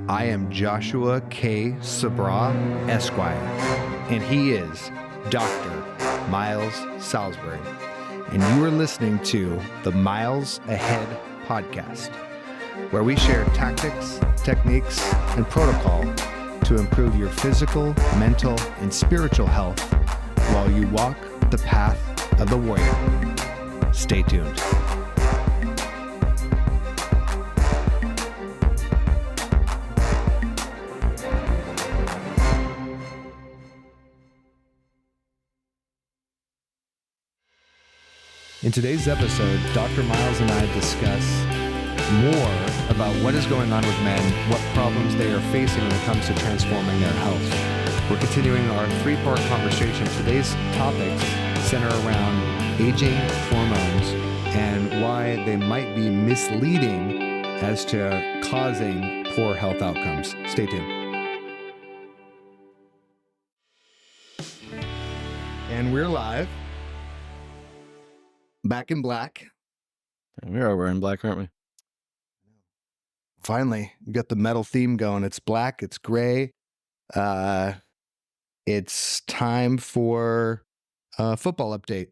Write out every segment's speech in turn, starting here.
I am Joshua K. Sabra, Esquire, and he is Dr. Miles Salisbury. And you are listening to the Miles Ahead podcast, where we share tactics, techniques, and protocol to improve your physical, mental, and spiritual health while you walk the path of the warrior. Stay tuned. In today's episode, Dr. Miles and I discuss more about what is going on with men, what problems they are facing when it comes to transforming their health. We're continuing our three-part conversation. Today's topics center around aging, hormones, and why they might be misleading as to causing poor health outcomes. Stay tuned. And we're live. Back in black. We are wearing black, aren't we? Finally, we got the metal theme going. It's black, it's gray. It's time for a football update.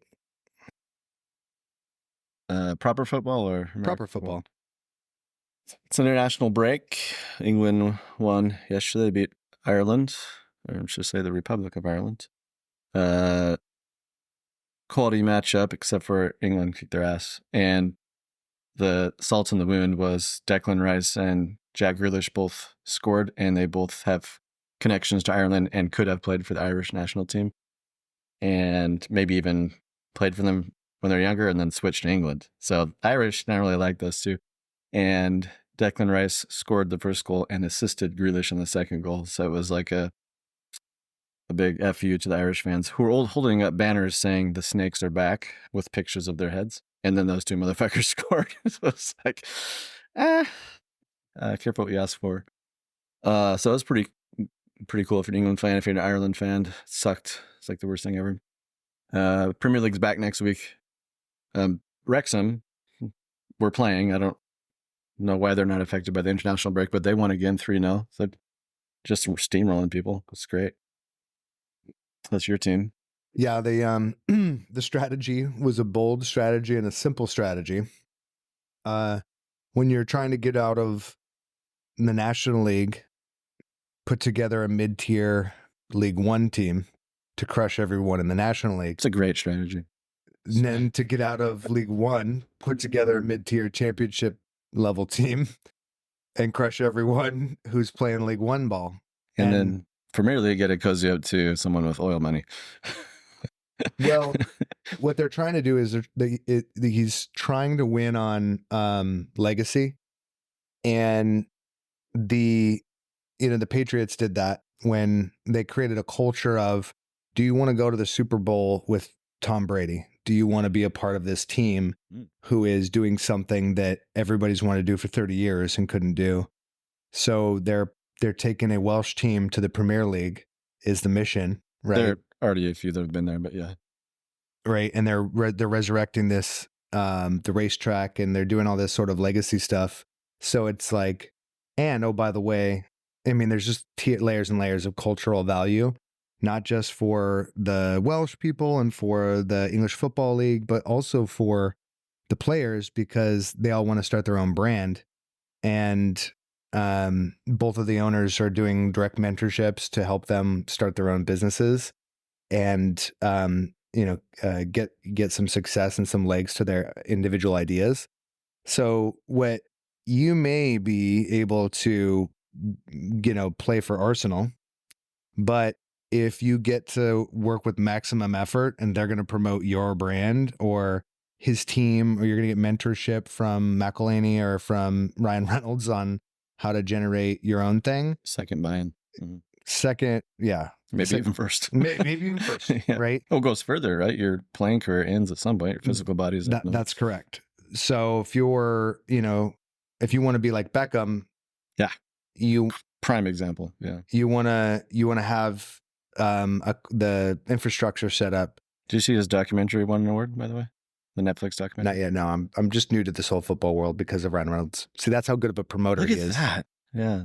Proper football or American Proper football. It's an international break. England won yesterday. They beat Ireland, or I should say the Republic of Ireland. Quality matchup, except for England kicked their ass. And the salt in the wound was Declan Rice and Jack Grealish both scored, and they both have connections to Ireland and could have played for the Irish national team, and maybe even played for them when they're younger and then switched to England. So Irish not really like those two. And Declan Rice scored the first goal and assisted Grealish in the second goal. So it was like a big FU to the Irish fans who were holding up banners saying the Snakes are back with pictures of their heads. And then those two motherfuckers scored. So it's like, careful what you ask for. So it was pretty cool if you're an England fan. If you're an Ireland fan, it sucked. It's like the worst thing ever. Premier League's back next week. Wrexham, we're playing. I don't know why they're not affected by the international break, but they won again 3-0. So just steamrolling people. It's great. That's your team. Yeah, the strategy was a bold strategy and a simple strategy. When you're trying to get out of the National League, put together a mid-tier League One team to crush everyone in the National League. It's a great strategy. And then to get out of League One, put together a mid-tier championship level team and crush everyone who's playing League One ball. And then Premier League, get a cozy up to someone with oil money. Well, what they're trying to do is he's trying to win on legacy, and the Patriots did that when they created a culture of, do you want to go to the Super Bowl with Tom Brady? Do you want to be a part of this team who is doing something that everybody's wanted to do for 30 years and couldn't do? So they're taking a Welsh team to the Premier League is the mission, right? There are already a few that have been there, but yeah. Right, and they're resurrecting this, the racetrack, and they're doing all this sort of legacy stuff. So it's like, and oh, by the way, I mean, there's just layers and layers of cultural value, not just for the Welsh people and for the English Football League, but also for the players, because they all want to start their own brand. And both of the owners are doing direct mentorships to help them start their own businesses and get some success and some legs to their individual ideas. So what you may be able to play for Arsenal, but if you get to work with Maximum Effort and they're going to promote your brand or his team, or you're going to get mentorship from McElhaney or from Ryan Reynolds on how to generate your own thing. Second buy-in. Mm-hmm. Second, yeah. Maybe even first. Maybe even first, yeah. Right? Oh, it goes further, right? Your playing career ends at some point. Your physical body is... That's correct. So if you're, if you want to be like Beckham... Yeah. Prime example, yeah. You want to have the infrastructure set up. Did you see his documentary won an award, by the way? The Netflix documentary? Not yet. No, I'm just new to this whole football world because of Ryan Reynolds. See, that's how good of a promoter he is. Look at that. Yeah.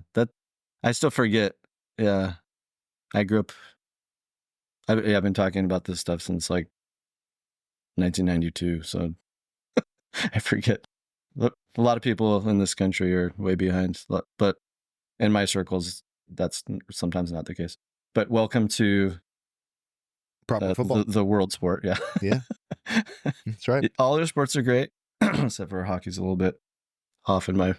I still forget. Yeah. I grew up. I've been talking about this stuff since like 1992. So I forget. A lot of people in this country are way behind, but in my circles, that's sometimes not the case. But welcome to Proper football. the world sport. Yeah. Yeah. That's right. All other sports are great, except for hockey's a little bit off in my.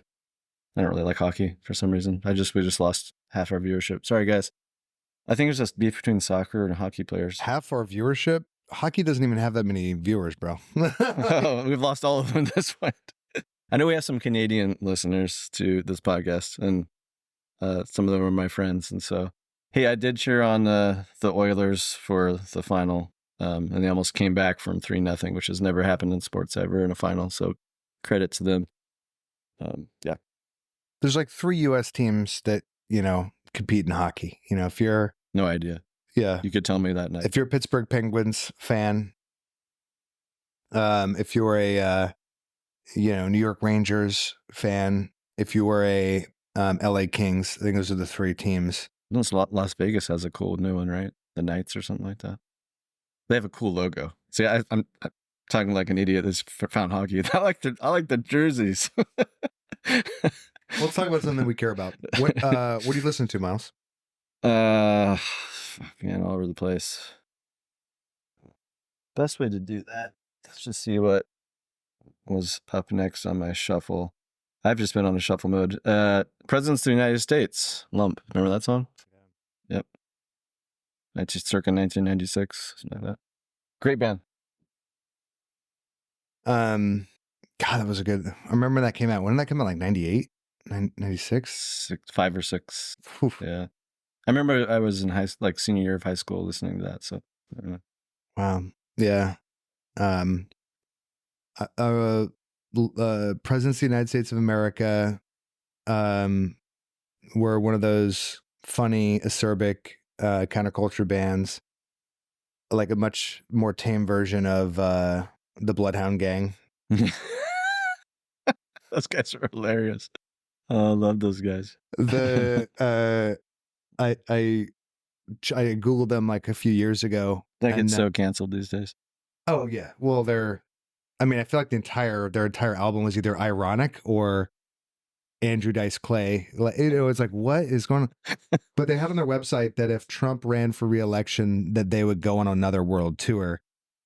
I don't really like hockey for some reason. We just lost half our viewership. Sorry, guys. I think it's just beef between soccer and hockey players. Half our viewership. Hockey doesn't even have that many viewers, bro. Oh, we've lost all of them at this point. I know we have some Canadian listeners to this podcast, and some of them are my friends. And so, hey, I did cheer on the Oilers for the final, and they almost came back from 3-0, which has never happened in sports ever in a final. So credit to them. Yeah. There's like 3 U.S. teams that, compete in hockey. If you're... No idea. Yeah. You could tell me that night. If you're a Pittsburgh Penguins fan, if you're a, New York Rangers fan, if you were a LA Kings, I think those are the 3 teams. Las Vegas has a cool new one, right? The Knights or something like that. They have a cool logo. See, I'm talking like an idiot that's found hockey. I like the jerseys. Let's talk about something we care about. What do you listen to, Miles? Man, all over the place. Best way to do that. Let's just see what was up next on my shuffle. I've just been on a shuffle mode. Presidents of the United States. Lump. Remember that song? Yeah. Yep. Circa 1996, something like that. Great band. God, that was a good... I remember that came out. When did that come out? Like 98? 96? 5 or 6. Oof. Yeah. I remember I was in senior year of high school listening to that. So, wow. Yeah. Presidents of the United States of America were one of those funny, acerbic counterculture bands, like a much more tame version of the Bloodhound Gang. Those guys are hilarious. Oh, I love those guys. I Googled them like a few years ago. That gets so canceled these days. Oh yeah. Well, I feel like their entire album was either ironic or Andrew Dice Clay. It's like, what is going on? But they have on their website that if Trump ran for re-election, that they would go on another world tour.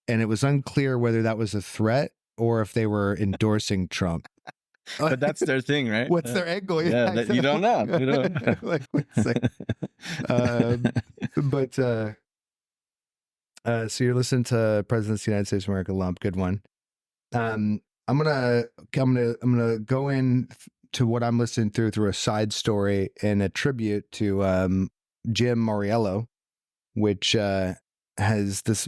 And it was unclear whether that was a threat or if they were endorsing Trump. But that's their thing, right? What's their angle? Yeah, you don't know. You don't. Like, so you're listening to Presidents of the United States of America, Lump. Good one. I'm gonna go in to what I'm listening through a side story and a tribute to Jim Moriello, which has this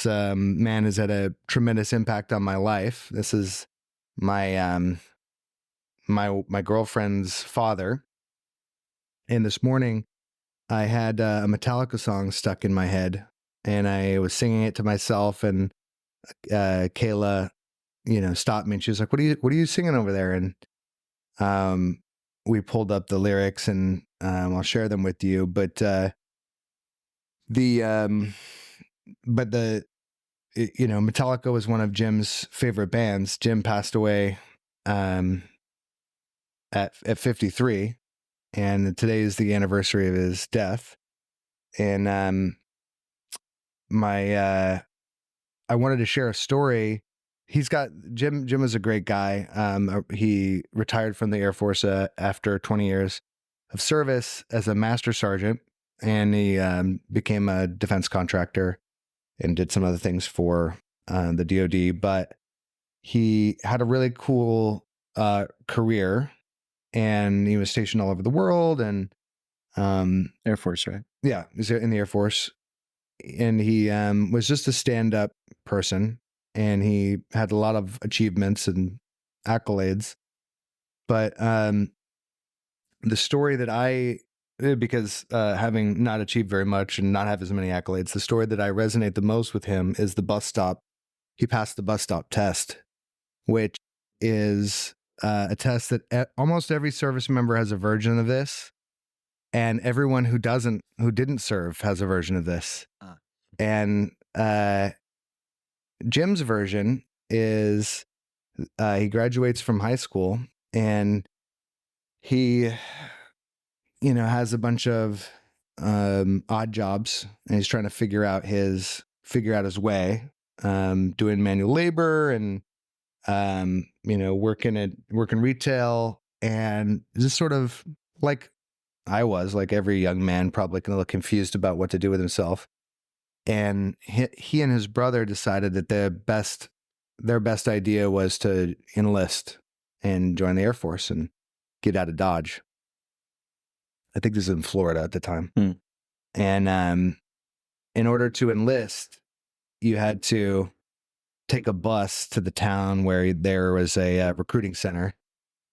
man has had a tremendous impact on my life. This is my my girlfriend's father, and this morning I had a Metallica song stuck in my head, and I was singing it to myself, and Kayla, stopped me, and she was like, "What are you singing over there?" And we pulled up the lyrics, and I'll share them with you. But Metallica was one of Jim's favorite bands. Jim passed away at 53, and today is the anniversary of his death. And I wanted to share a story. Jim is a great guy. He retired from the Air Force after 20 years of service as a master sergeant, and he became a defense contractor and did some other things for the DoD. But he had a really cool career, and he was stationed all over the world. And Air Force, right? Yeah, he's in the Air Force, and he was just a stand-up person, and he had a lot of achievements and accolades. But the story that because having not achieved very much and not have as many accolades, the story that I resonate the most with him is the bus stop. He passed the bus stop test, which is attests that almost every service member has a version of this, and everyone who didn't serve has a version of this. And Jim's version is he graduates from high school, and he, has a bunch of odd jobs, and he's trying to figure out his way, doing manual labor and working retail, and just sort of like I was, like every young man, probably a little confused about what to do with himself. And he and his brother decided that their best idea was to enlist and join the Air Force and get out of Dodge. I think this is in Florida at the time. And in order to enlist, you had to take a bus to the town where there was a recruiting center,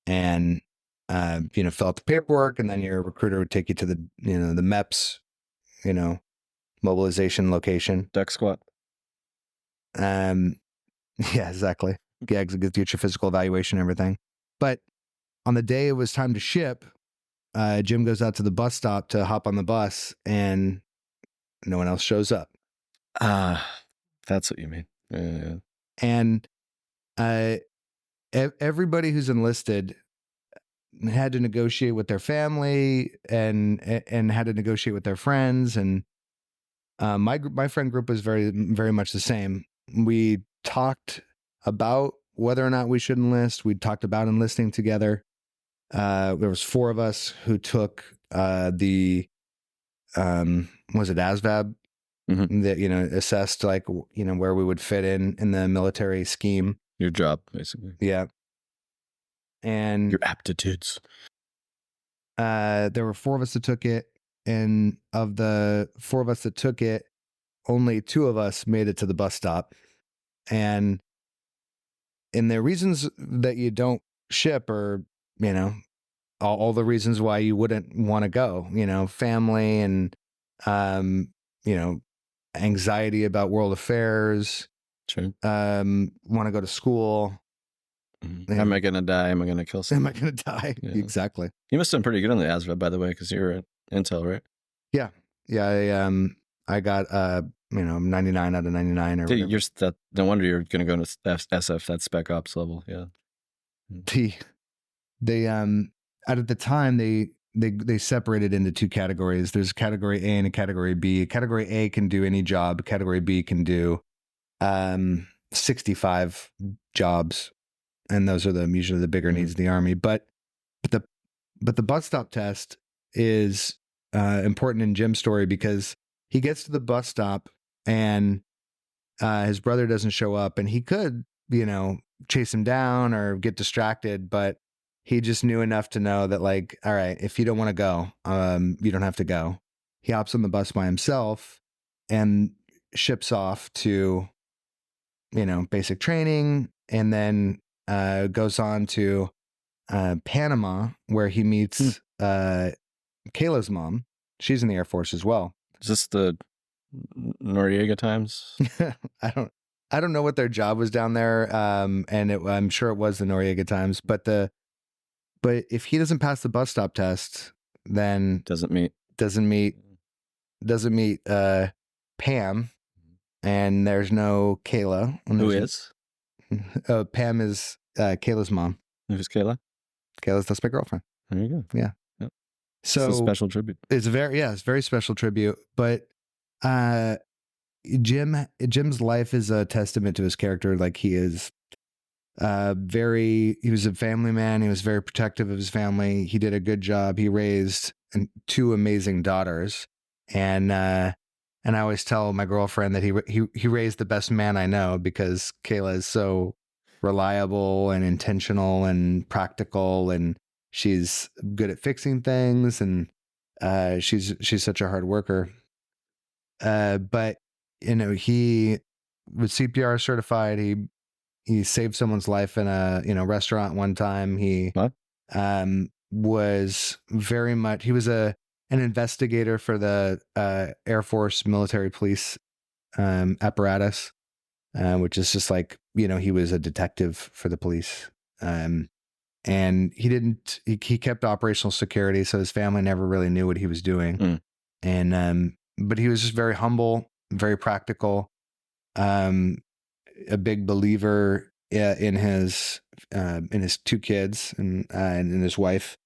and fill out the paperwork, and then your recruiter would take you to the MEPS, mobilization location. Duck squat. Yeah, exactly. Yeah, get your physical evaluation and everything. But on the day it was time to ship, Jim goes out to the bus stop to hop on the bus, and no one else shows up. That's what you mean. Yeah. And everybody who's enlisted had to negotiate with their family and had to negotiate with their friends. And my friend group was very, very much the same. We talked about whether or not we should enlist. We talked about enlisting together. There was 4 of us who took the was it ASVAB, that assessed where we would fit in the military scheme. Your job, basically. Yeah. And your aptitudes. There were 4 of us that took it, and of the 4 of us that took it, only 2 of us made it to the bus stop. And the reasons that you don't ship are, all the reasons why you wouldn't want to go, family and, anxiety about world affairs. Sure. Want to go to school. Am I going to die? Am I going to kill someone? Am I going to die? Yeah. Exactly. You must have done pretty good on the ASVAB, by the way, because you were at Intel, right? Yeah. Yeah. I got 99 out of 99 or whatever. No wonder you're going to go into SF, that spec ops level. Yeah. They at the time they separated into 2 categories. There's category A and a category B. Category A can do any job. Category B can do 65 jobs, and those are usually the bigger needs of the Army. But the bus stop test is important in Jim's story, because he gets to the bus stop and his brother doesn't show up, and he could chase him down or get distracted, but he just knew enough to know that, like, all right, if you don't want to go, you don't have to go. He hops on the bus by himself and ships off to basic training, and then goes on to Panama, where he meets Kayla's mom. She's in the Air Force as well. Is this the Noriega times? I don't know what their job was down there, and I'm sure it was the Noriega times. But if he doesn't pass the bus stop test, then doesn't meet Pam, and there's no Kayla. Who is? Pam is Kayla's mom. Who's Kayla? That's my girlfriend. There you go. Yeah. Yep. So it's a special tribute. It's a very special tribute. But Jim's life is a testament to his character. Like, he is he was a family man. He was very protective of his family. He did a good job. He raised 2 amazing daughters. And I always tell my girlfriend that he raised the best man I know, because Kayla is so reliable and intentional and practical, and she's good at fixing things, and she's such a hard worker. But he was CPR certified. He saved someone's life in a restaurant one time. He was very much, he was an investigator for the Air Force military police apparatus, which is just like, he was a detective for the police. and he kept operational security, so his family never really knew what he was doing. Mm. And but he was just very humble, very practical, a big believer in his 2 kids and in his wife,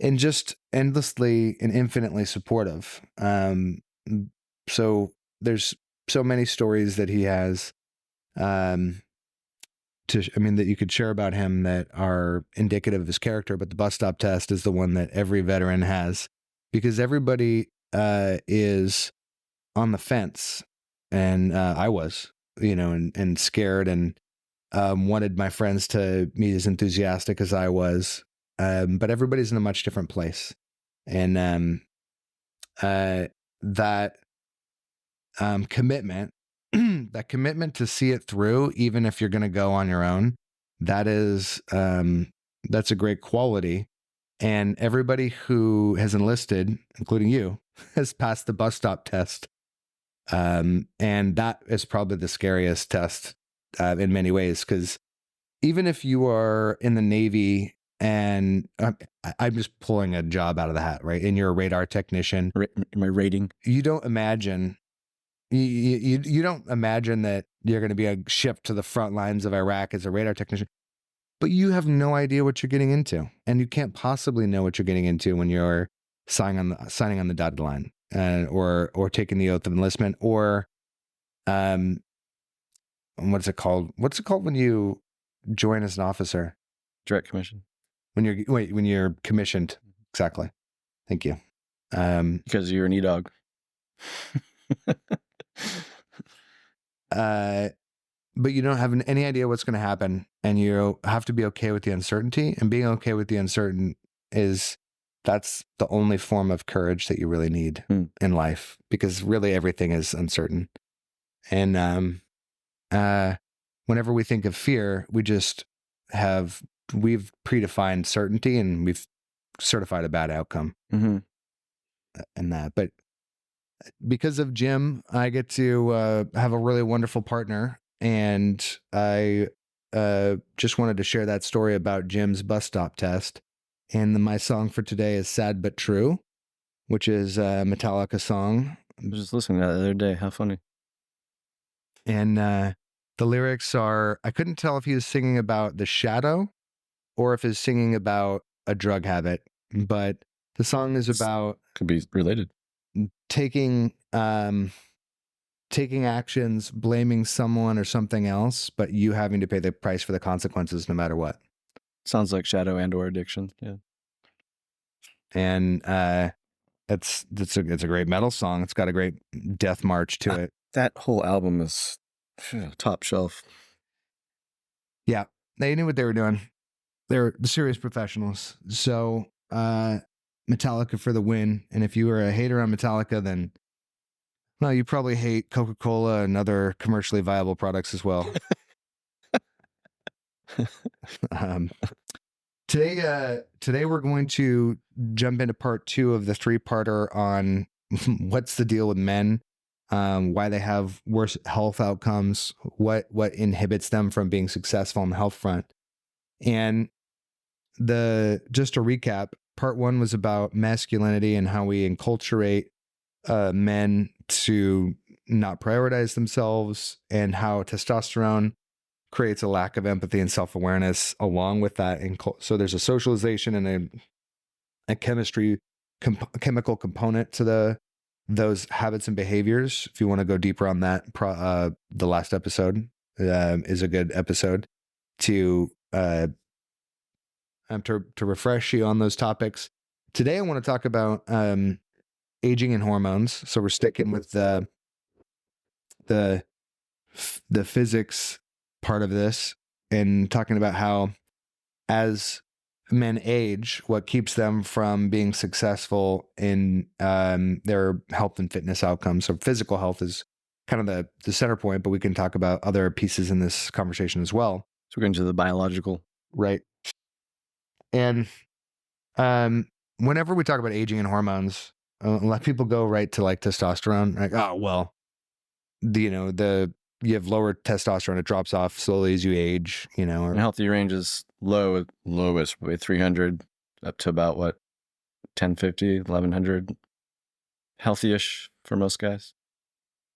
and just endlessly and infinitely supportive. So there's so many stories that he has, that you could share about him that are indicative of his character, but the bus stop test is the one that every veteran has, because everybody is on the fence, and I was, and scared, and wanted my friends to be as enthusiastic as I was, but everybody's in a much different place, and that commitment, that commitment to see it through, even if you're going to go on your own, that's a great quality. And everybody who has enlisted, including you, has passed the bus stop test. And that is probably the scariest test in many ways, because even if you are in the Navy, and I'm just pulling a job out of the hat, right? And you're a radar technician, My rating. you don't imagine you don't imagine that you're going to be shipped to the front lines of Iraq as a radar technician, but you have no idea what you're getting into, and you can't possibly know what you're getting into when you're signing on the dotted line, or taking the oath of enlistment, or what's it called? What's it called when you join as an officer? Direct commission. When you're commissioned. Exactly. Thank you. Because you're an e-dog. But you don't have any idea what's going to happen, and you have to be okay with the uncertainty. And being okay with the uncertain that's the only form of courage that you really need in life, because really everything is uncertain. And whenever we think of fear, we've predefined certainty, and we've certified a bad outcome in that. But because of Jim, I get to have a really wonderful partner, and I just wanted to share that story about Jim's bus stop test. And my song for today is "Sad But True," which is a Metallica song. I was just listening to that the other day. How funny. And the lyrics are, I couldn't tell if he was singing about the shadow or if he's singing about a drug habit, but the song is about Could be related. taking actions, blaming someone or something else, but you having to pay the price for the consequences no matter what. Sounds like shadow and/or addiction. Yeah. And it's a great metal song. It's got a great death march to it. That whole album is top shelf. Yeah, they knew what they were doing. They're serious professionals. So Metallica for the win. And if you were a hater on Metallica, then well, you probably hate Coca-Cola and other commercially viable products as well. Today we're going to jump into part 2 of the 3-parter on what's the deal with men, why they have worse health outcomes, what inhibits them from being successful on the health front. And just to recap, part 1 was about masculinity and how we enculturate men to not prioritize themselves, and how testosterone creates a lack of empathy and self-awareness along with that. So there's a socialization and a chemical component to those habits and behaviors. If you want to go deeper on that, the last episode is a good episode to refresh you on those topics. Today I want to talk about aging and hormones. So we're sticking with the physics part of this, and talking about how as men age, what keeps them from being successful in their health and fitness outcomes. So physical health is kind of the center point, but we can talk about other pieces in this conversation as well. So we're going to the biological. Right. And whenever we talk about aging and hormones, a lot of people go right to like testosterone. Like, oh, well, the you have lower testosterone. It drops off slowly as you age, you know. And healthy range is lowest way 300 up to about what 1050, 1100. Healthy-ish for most guys.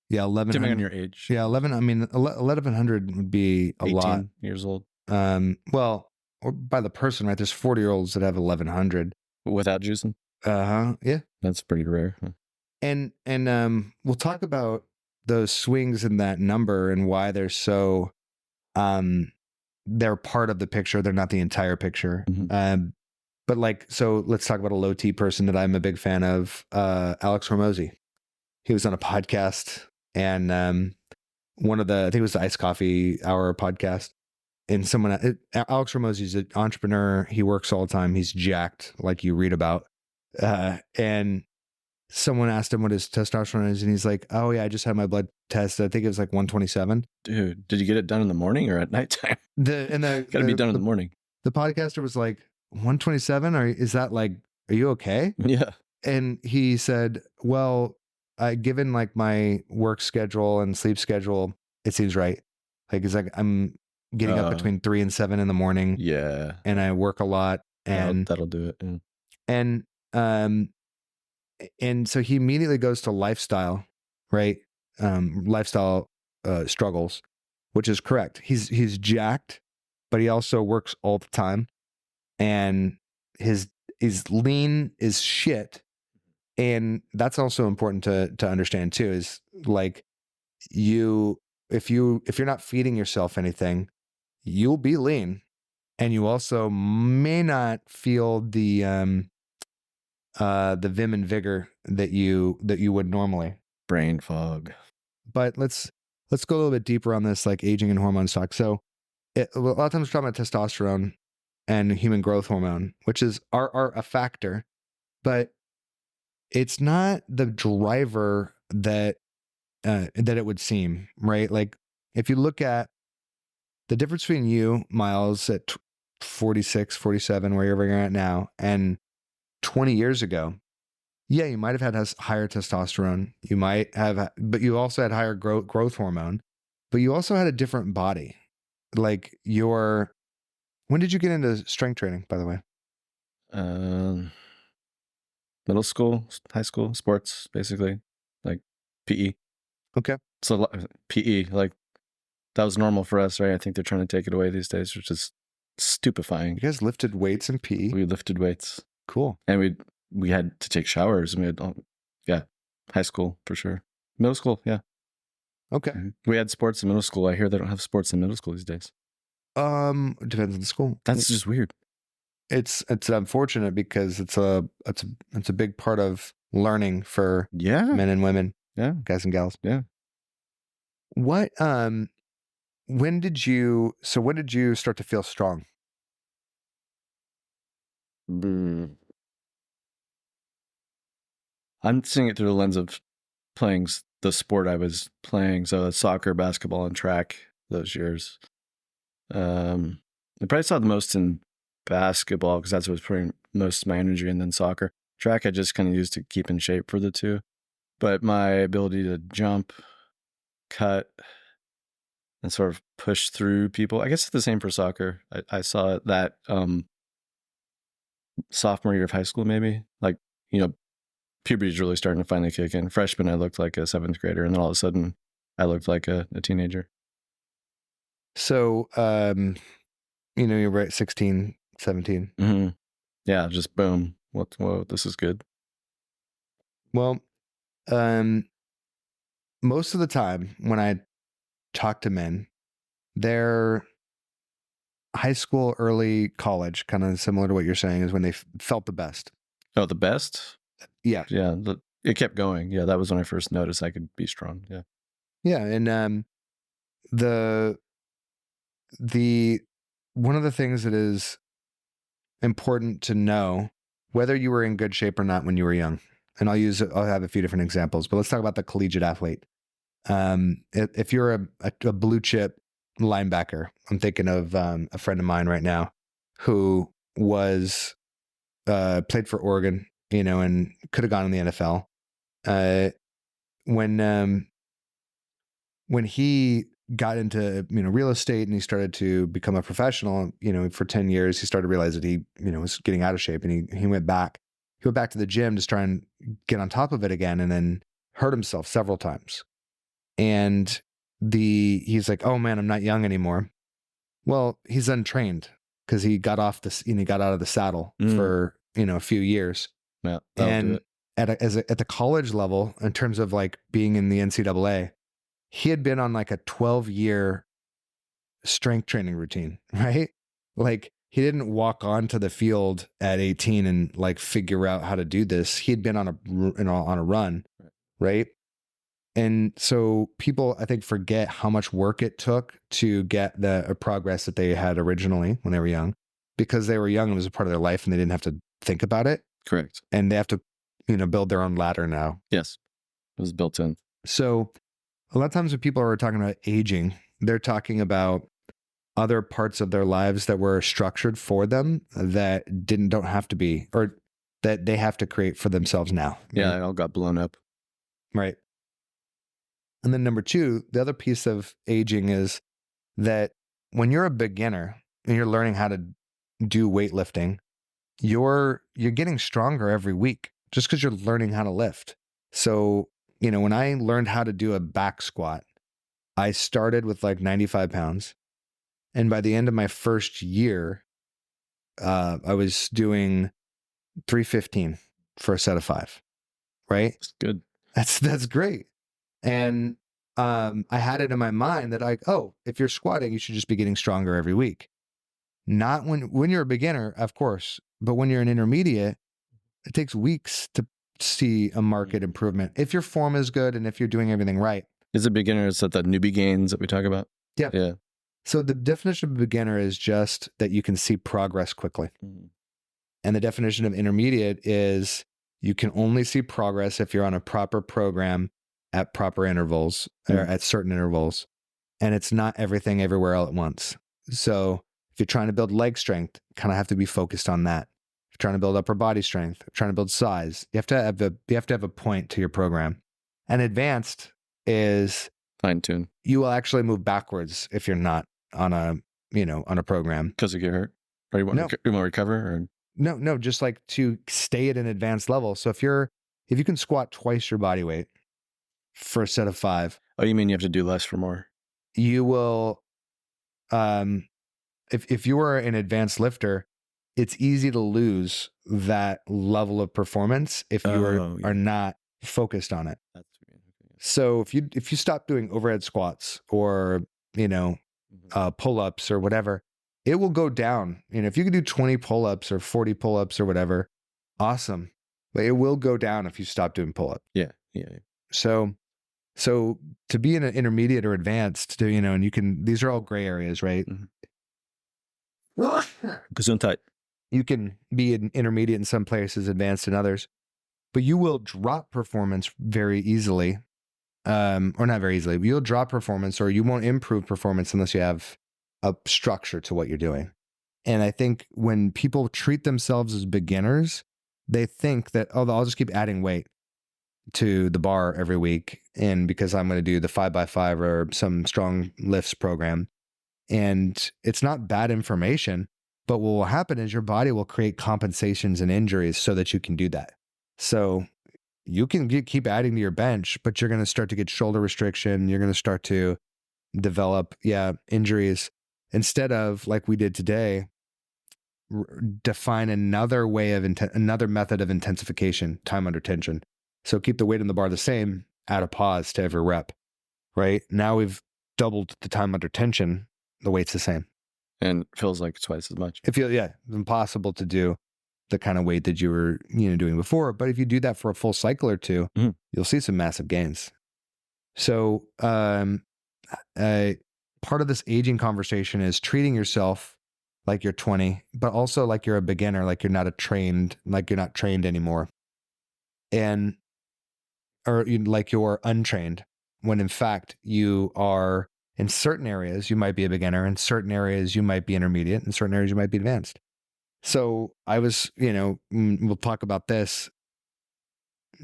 Yeah, 1100. Depending on your age. Yeah, 1100 would be a 18 lot. years old. Well, or by the person, right? There's 40-year-olds that have 1100 without juicing. Yeah, that's pretty rare. Huh? And we'll talk about those swings in that number and why they're so they're part of the picture. They're not the entire picture. Mm-hmm. But like, so let's talk about a low T person that I'm a big fan of, Alex Hormozy. He was on a podcast, and one of the, I think it was the Iced Coffee Hour podcast. And Alex Hormozy is an entrepreneur. He works all the time. He's jacked, like you read about. And someone asked him what his testosterone is, and he's like, "Oh yeah, I just had my blood test. I think it was like 127." Dude, did you get it done in the morning or at nighttime? Gotta be done in the morning. The podcaster was like, 127? Or is that like, are you okay? Yeah. And he said, well, given like my work schedule and sleep schedule, it seems right. Like, it's like I'm getting up between 3 and 7 in the morning. Yeah. And I work a lot, and that'll do it. Yeah. And so he immediately goes to lifestyle, right? Lifestyle struggles, which is correct. He's jacked, but he also works all the time, and his lean is shit. And that's also important to understand too, is like, if you're not feeding yourself anything, you'll be lean, and you also may not feel the vim and vigor that you would normally. Brain fog. But let's go a little bit deeper on this, like aging and hormone stock. So a lot of times we're talking about testosterone and human growth hormone, which are a factor, but it's not the driver that it would seem, right? Like, if you look at the difference between you, Miles, at 46, 47, wherever you're at now, and 20 years ago, yeah, you might have had higher testosterone. You might have, but you also had higher growth hormone, but you also had a different body. Like, when did you get into strength training, by the way? Middle school, high school, sports, basically, like PE. Okay. So PE, like, that was normal for us, right? I think they're trying to take it away these days, which is stupefying. You guys lifted weights in PE? We lifted weights. Cool. And we had to take showers. And we had, high school for sure. Middle school, yeah. Okay. Mm-hmm. We had sports in middle school. I hear they don't have sports in middle school these days. Depends on the school. That's just weird. It's unfortunate, because it's a big part of learning for men and women, guys and gals. Yeah. What when did you start to feel strong? I'm seeing it through the lens of playing the sport I was playing. So soccer, basketball, and track those years. I probably saw the most in basketball, because that's what was putting most of my energy, and then soccer. Track I just kind of used to keep in shape for the two. But my ability to jump, cut, and sort of push through people, I guess it's the same for soccer. I saw that sophomore year of high school, maybe. Like, puberty is really starting to finally kick in. Freshman, I looked like a 7th grader, and then all of a sudden, I looked like a teenager. So, you're right, 16, 17. Mm-hmm. Yeah, just boom. Whoa, this is good. Well, most of the time when I talk to men, they're high school, early college, kind of similar to what you're saying, is when they felt the best. Oh, the best? Yeah. Yeah, it kept going. Yeah, that was when I first noticed I could be strong. Yeah. Yeah, and the one of the things that is important to know, whether you were in good shape or not when you were young, and I'll have a few different examples, but let's talk about the collegiate athlete. If you're a blue chip linebacker, I'm thinking of a friend of mine right now who was played for Oregon, and could have gone in the NFL. When he got into, real estate, and he started to become a professional, for 10 years, he started to realize that he, was getting out of shape, and he went back. He went back to the gym to try and get on top of it again, and then hurt himself several times. And he's like, oh man, I'm not young anymore. Well, he's untrained because he got off this, he got out of the saddle for, a few years. Yeah, that'll do And it. at the college level, in terms of like being in the NCAA, he had been on like a 12-year strength training routine, right? Like he didn't walk onto the field at 18 and like figure out how to do this. He had been on a run, right? And so people, I think, forget how much work it took to get the progress that they had originally when they were young, because they were young. It was a part of their life and they didn't have to think about it. Correct. And they have to, build their own ladder now. Yes. It was built in. So a lot of times when people are talking about aging, they're talking about other parts of their lives that were structured for them that don't have to be, or that they have to create for themselves now. Yeah, it all got blown up. Right. And then number two, the other piece of aging is that when you're a beginner and you're learning how to do weightlifting, you're getting stronger every week just because you're learning how to lift. So, when I learned how to do a back squat, I started with like 95 pounds. And by the end of my first year, I was doing 315 for a set of 5, right? It's good. That's great. And I had it in my mind that like, oh, if you're squatting, you should just be getting stronger every week. Not when you're a beginner, of course, but when you're an intermediate, it takes weeks to see a market improvement. If your form is good and if you're doing everything right. Is a beginner, is that the newbie gains that we talk about? Yeah. Yeah. So the definition of a beginner is just that you can see progress quickly. Mm-hmm. And the definition of intermediate is you can only see progress if you're on a proper program at proper intervals or at certain intervals. And it's not everything everywhere all at once. So if you're trying to build leg strength, you kind of have to be focused on that. If you're trying to build upper body strength, trying to build size, you have to have a point to your program. And advanced is fine tune. You will actually move backwards if you're not on a program. Because you get hurt? Or you want to recover? Or? No, just like to stay at an advanced level. So if you can squat twice your body weight for a set of 5. Oh, you mean you have to do less for more? You will, if you are an advanced lifter, it's easy to lose that level of performance if you are not focused on it. That's so if you stop doing overhead squats or pull-ups or whatever, it will go down. If you can do 20 pull-ups or 40 pull-ups or whatever, awesome. But it will go down if you stop doing pull-up. Yeah. So to be in an intermediate or advanced, and these are all gray areas, right? Gesundheit. You can be an intermediate in some places, advanced in others, but you will drop performance very easily. Or not very easily, but you'll drop performance or you won't improve performance unless you have a structure to what you're doing. And I think when people treat themselves as beginners, they think that, oh, I'll just keep adding weight to the bar every week. And because I'm going to do the 5x5 or some strong lifts program. And it's not bad information, but what will happen is your body will create compensations and injuries so that you can do that. So you can keep adding to your bench, but you're going to start to get shoulder restriction. You're going to start to develop, injuries. Instead of, like we did today, define another method of intensification, time under tension. So keep the weight on the bar the same, add a pause to every rep, right? Now we've doubled the time under tension. The weight's the same. And it feels like twice as much. It feels, impossible to do the kind of weight that you were, doing before. But if you do that for a full cycle or two, you'll see some massive gains. So, part of this aging conversation is treating yourself like you're 20, but also like you're a beginner, like you're not trained anymore. Or like you're untrained, when in fact you are, in certain areas, you might be a beginner, in certain areas, you might be intermediate, in certain areas, you might be advanced. So I was, we'll talk about this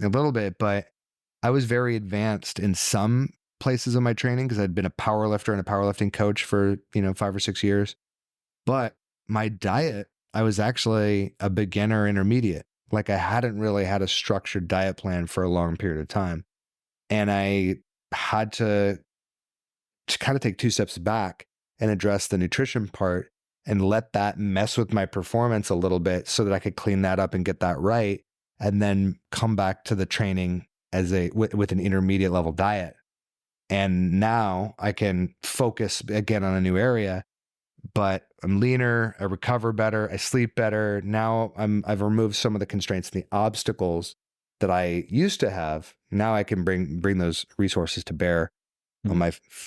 a little bit, but I was very advanced in some places in my training because I'd been a power lifter and a powerlifting coach for, 5 or 6 years. But my diet, I was actually a beginner intermediate. Like I hadn't really had a structured diet plan for a long period of time. And I had to kind of take 2 steps back and address the nutrition part and let that mess with my performance a little bit so that I could clean that up and get that right, and then come back to the training as with an intermediate level diet. And now I can focus again on a new area, but I'm leaner, I recover better, I sleep better. Now I've removed some of the constraints and the obstacles that I used to have. Now I can bring those resources to bear on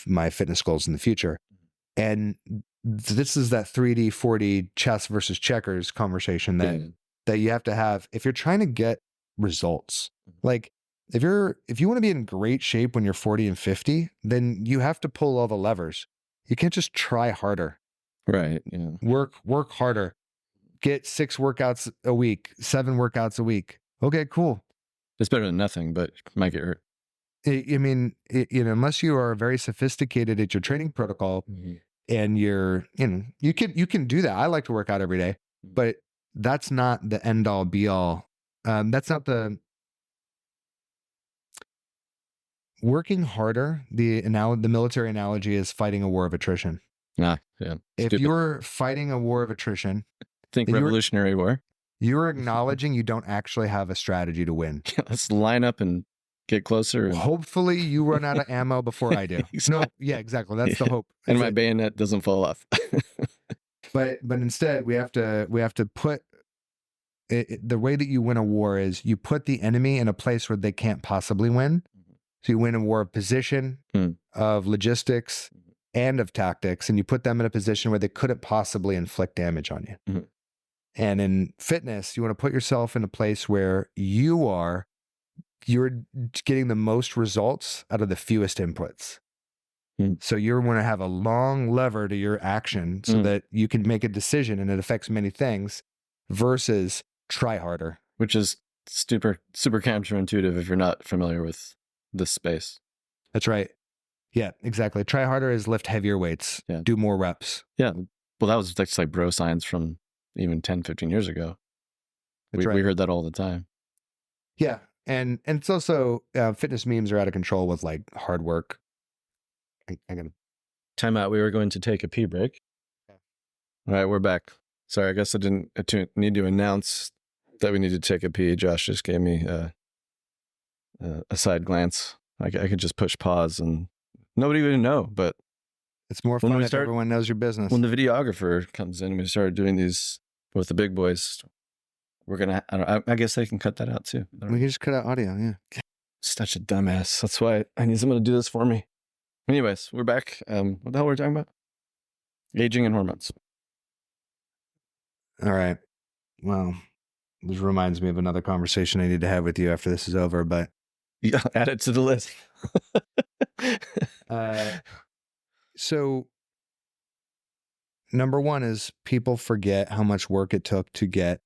my fitness goals in the future. And this is that 3D, 4D chess versus checkers conversation that you have to have if you're trying to get results. Like if you want to be in great shape when you're 40 and 50, then you have to pull all the levers. You can't just try harder. Right. Yeah. Work harder. Get 6 workouts a week, 7 workouts a week. Okay, cool. It's better than nothing, but it might get hurt. I mean, unless you are very sophisticated at your training protocol and you can do that. I like to work out every day, but that's not the end all be all. That's not the working harder. The military analogy is fighting a war of attrition. Yeah. If you're fighting a war of attrition, think Revolutionary War. You're acknowledging you don't actually have a strategy to win. Let's line up and get closer. And... Hopefully you run out of ammo before I do. Exactly. No, yeah, exactly. That's the hope. And my bayonet doesn't fall off. But instead we have to put it, the way that you win a war is you put the enemy in a place where they can't possibly win. So you win a war of position, of logistics, and of tactics, and you put them in a position where they couldn't possibly inflict damage on you. And in fitness, you want to put yourself in a place where you're getting the most results out of the fewest inputs. So you want to have a long lever to your action so that you can make a decision and it affects many things versus try harder. Which is super counterintuitive if you're not familiar with this space. That's right. Yeah, exactly. Try harder is lift heavier weights. Yeah. Do more reps. Yeah. Well, that's like bro science from even 10, 15 years ago. We heard that all the time. Yeah. And it's also fitness memes are out of control with like hard work. I gotta time out. We were going to take a pee break. All right, we're back. Sorry, I guess I didn't need to announce that we need to take a pee. Josh just gave me a side glance. I could just push pause and nobody would know, but it's more fun if everyone knows your business. When the videographer comes in and we started doing these with the big boys, we're going to, I guess they can cut that out too. We can just cut out audio, yeah. Such a dumbass. That's why I need someone to do this for me. Anyways, we're back. What the hell were we talking about? Aging and hormones. All right. Well, this reminds me of another conversation I need to have with you after this is over, but... Yeah, add it to the list. So, number one is people forget how much work it took to get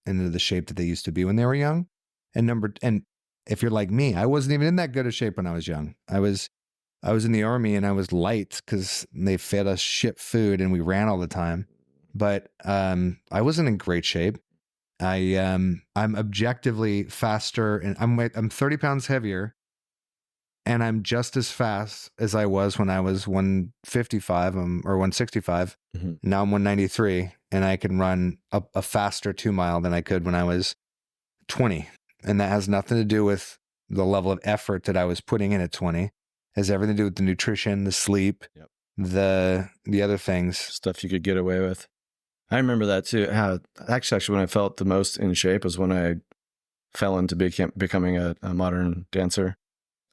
into the shape that they used to be when they were young. And if you're like me, I wasn't even in that good of shape when I was young. I was in the Army and I was light because they fed us shit food and we ran all the time. But I wasn't in great shape. I'm objectively faster, and I'm 30 pounds heavier, and I'm just as fast as I was when I was 155 or 165. Now I'm 193, and I can run a faster 2 mile than I could when I was 20. And that has nothing to do with the level of effort that I was putting in at 20. It has everything to do with the nutrition, the sleep, the other things. Stuff you could get away with. I remember that too. Actually, when I felt the most in shape was when I fell into becoming a modern dancer.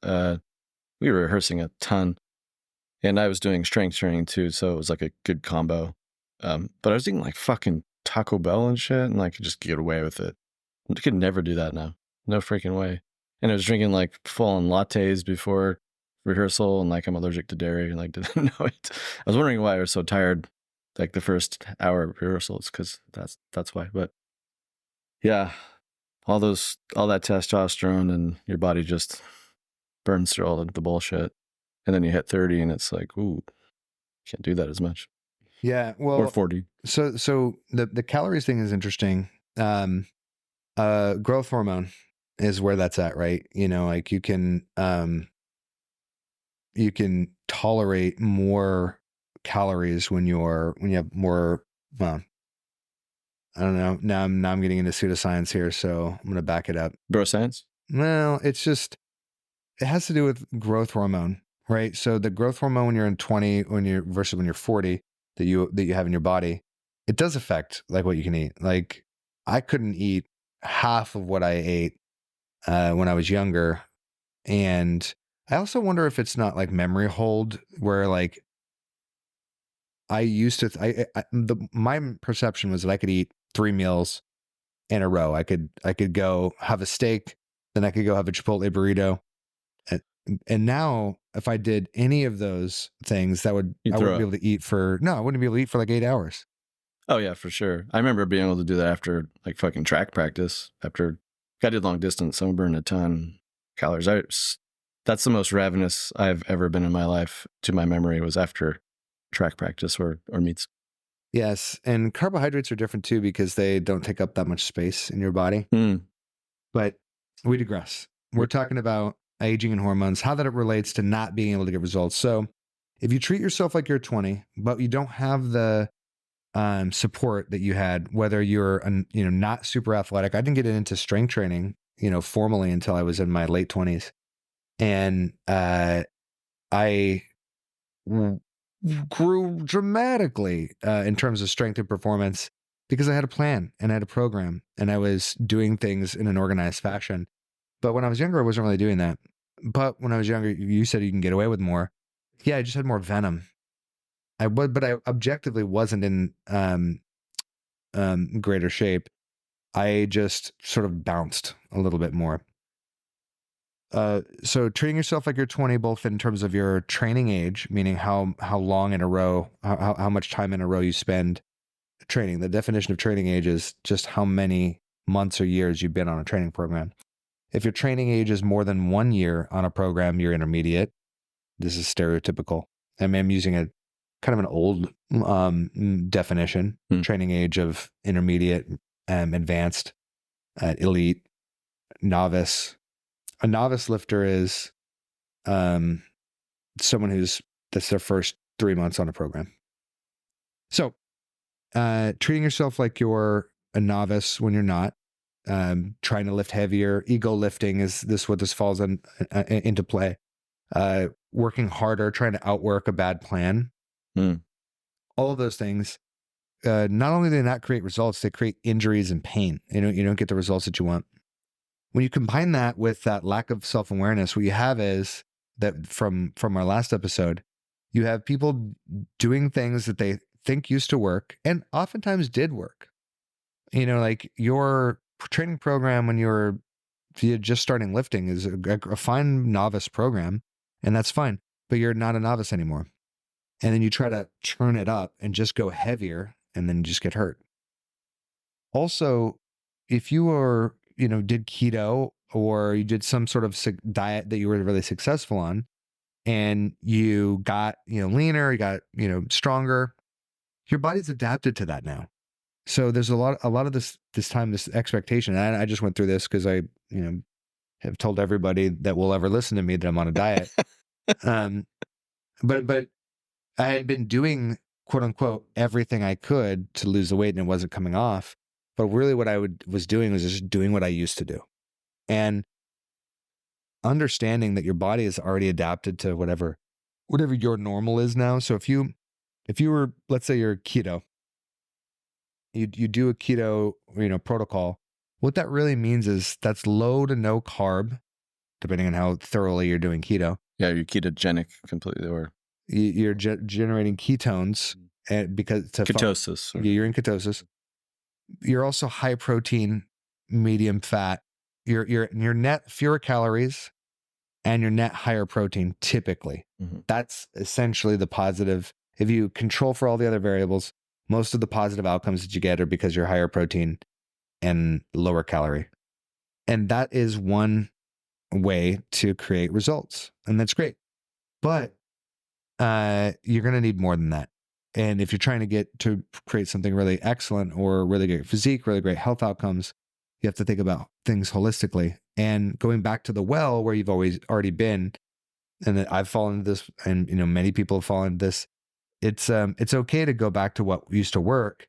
We were rehearsing a ton, and I was doing strength training too, so it was like a good combo. But I was eating like fucking Taco Bell and shit, and I could just get away with it. I could never do that now. No freaking way. And I was drinking like full-on lattes before rehearsal, and like I'm allergic to dairy, and like didn't know it. I was wondering why I was so tired. Like the first hour of rehearsals, because that's why. But yeah, all that testosterone and your body just burns through all the bullshit. and then you hit 30 and it's like, ooh, can't do that as much. Yeah. Or Well, 40. so the calories thing is interesting. Growth hormone is where that's at, right? Like you can tolerate more calories when you have more. Well, I don't know. Now I'm getting into pseudoscience here, so I'm gonna back it up. Bro science? Well, it's just it has to do with growth hormone, right? So the growth hormone when you're in 20, versus when you're 40, that you have in your body, it does affect like what you can eat. Like I couldn't eat half of what I ate when I was younger, and I also wonder if it's not like memory hold, where like I used to. My perception was that I could eat 3 meals in a row. I could go have a steak, then I could go have a Chipotle burrito. And now if I did any of those things, I You'd wouldn't throw be up. able to eat I wouldn't be able to eat for like 8 hours. Oh yeah, for sure. I remember being able to do that after like fucking track practice. After I did long distance, so I burned a ton of calories. That's the most ravenous I've ever been in my life, to my memory, was after track practice or meets. Yes. And carbohydrates are different too because they don't take up that much space in your body. Mm. But we digress. We're talking about aging and hormones, how that it relates to not being able to get results. So if you treat yourself like you're 20, but you don't have the support that you had, whether you're not super athletic. I didn't get into strength training, formally until I was in my late 20s. And I grew dramatically in terms of strength and performance because I had a plan and I had a program and I was doing things in an organized fashion. But when I was younger, I wasn't really doing that. But when I was younger, you said you can get away with more. Yeah, I just had more venom. But I objectively wasn't in greater shape. I just sort of bounced a little bit more. So treating yourself like you're 20, both in terms of your training age, meaning how long in a row, how much time in a row you spend training. The definition of training age is just how many months or years you've been on a training program. If your training age is more than 1 year on a program, you're intermediate. This is stereotypical. I mean, I'm using a kind of an old definition. Training age of intermediate, advanced, elite, novice. A novice lifter is someone that's their first 3 months on a program. So treating yourself like you're a novice when you're not, trying to lift heavier, ego lifting is what this falls into play. Working harder, trying to outwork a bad plan. All of those things, not only do they not create results, they create injuries and pain. You don't get the results that you want. When you combine that with that lack of self-awareness, what you have is that from our last episode, you have people doing things that they think used to work and oftentimes did work. Like your training program when you're just starting lifting is a fine novice program, and that's fine, but you're not a novice anymore. And then you try to turn it up and just go heavier, and then you just get hurt. Also, if you were, did keto or you did some sort of diet that you were really successful on, and you got, leaner, you got, stronger, your body's adapted to that now. So there's a lot of this expectation. And I just went through this because I, have told everybody that will ever listen to me that I'm on a diet. But I had been doing, quote unquote, everything I could to lose the weight and it wasn't coming off. But really what I was doing was just doing what I used to do. And understanding that your body is already adapted to whatever your normal is now. So if you were, let's say you're keto, you do a keto, protocol. What that really means is that's low to no carb, depending on how thoroughly you're doing keto. Yeah, you're ketogenic completely, or you're generating ketones, and because ketosis. You're in ketosis. You're also high protein, medium fat. Your net fewer calories, and your net higher protein typically. That's essentially the positive. If you control for all the other variables, most of the positive outcomes that you get are because you're higher protein and lower calorie. And that is one way to create results. And that's great. But you're going to need more than that. And if you're trying to get to create something really excellent or really great physique, really great health outcomes, you have to think about things holistically. And going back to the well where you've always already been, and that I've fallen into this, and many people have fallen into this. It's okay to go back to what used to work,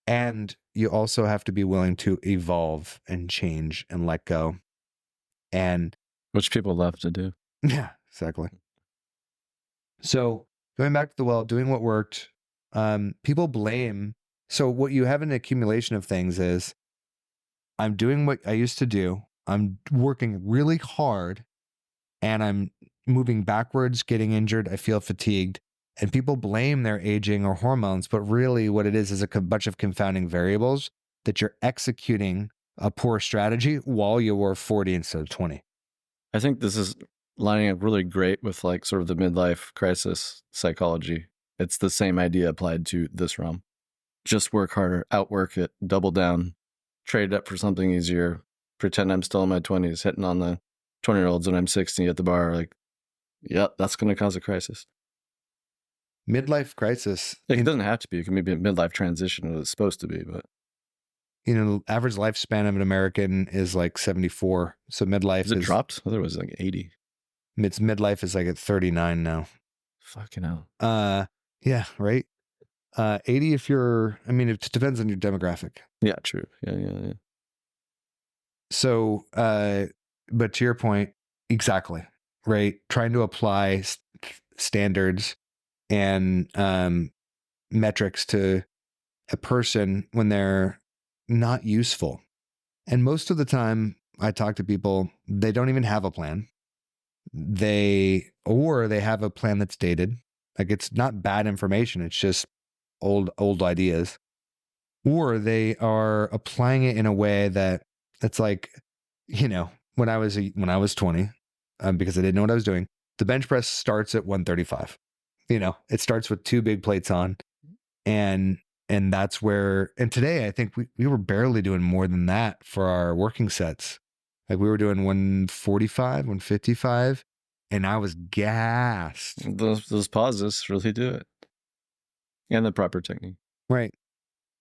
and you also have to be willing to evolve and change and let go. And which people love to do. yeah, exactly. So going back to the well, doing what worked, people blame. So what you have an accumulation of things is, I'm doing what I used to do. I'm working really hard and I'm moving backwards, getting injured. I feel fatigued. And people blame their aging or hormones, but really what it is a bunch of confounding variables that you're executing a poor strategy while you were 40 instead of 20. I think this is lining up really great with like sort of the midlife crisis psychology. It's the same idea applied to this realm. Just work harder, outwork it, double down, trade up for something easier, pretend I'm still in my 20s, hitting on the 20-year-olds when I'm 60 at the bar. Like, yep, that's going to cause a crisis. Midlife crisis. It doesn't have to be. It can be a midlife transition, what it's supposed to be, but average lifespan of an American is like 74. So midlife is it dropped? I thought it was like 80. Midlife is like at 39 now. Fucking hell. Yeah, right. 80 if you're, it depends on your demographic. Yeah, true. Yeah. So, but to your point, exactly, right? Trying to apply standards and metrics to a person when they're not useful. And most of the time I talk to people, they don't even have a plan. They have a plan that's dated. Like, it's not bad information. It's just old ideas. Or they are applying it in a way that it's like, when I was 20, because I didn't know what I was doing, the bench press starts at 135. It starts with 2 big plates on, and that's where. And today, I think we were barely doing more than that for our working sets. Like, we were doing 145, 155, and I was gassed. Those pauses really do it, and the proper technique. Right.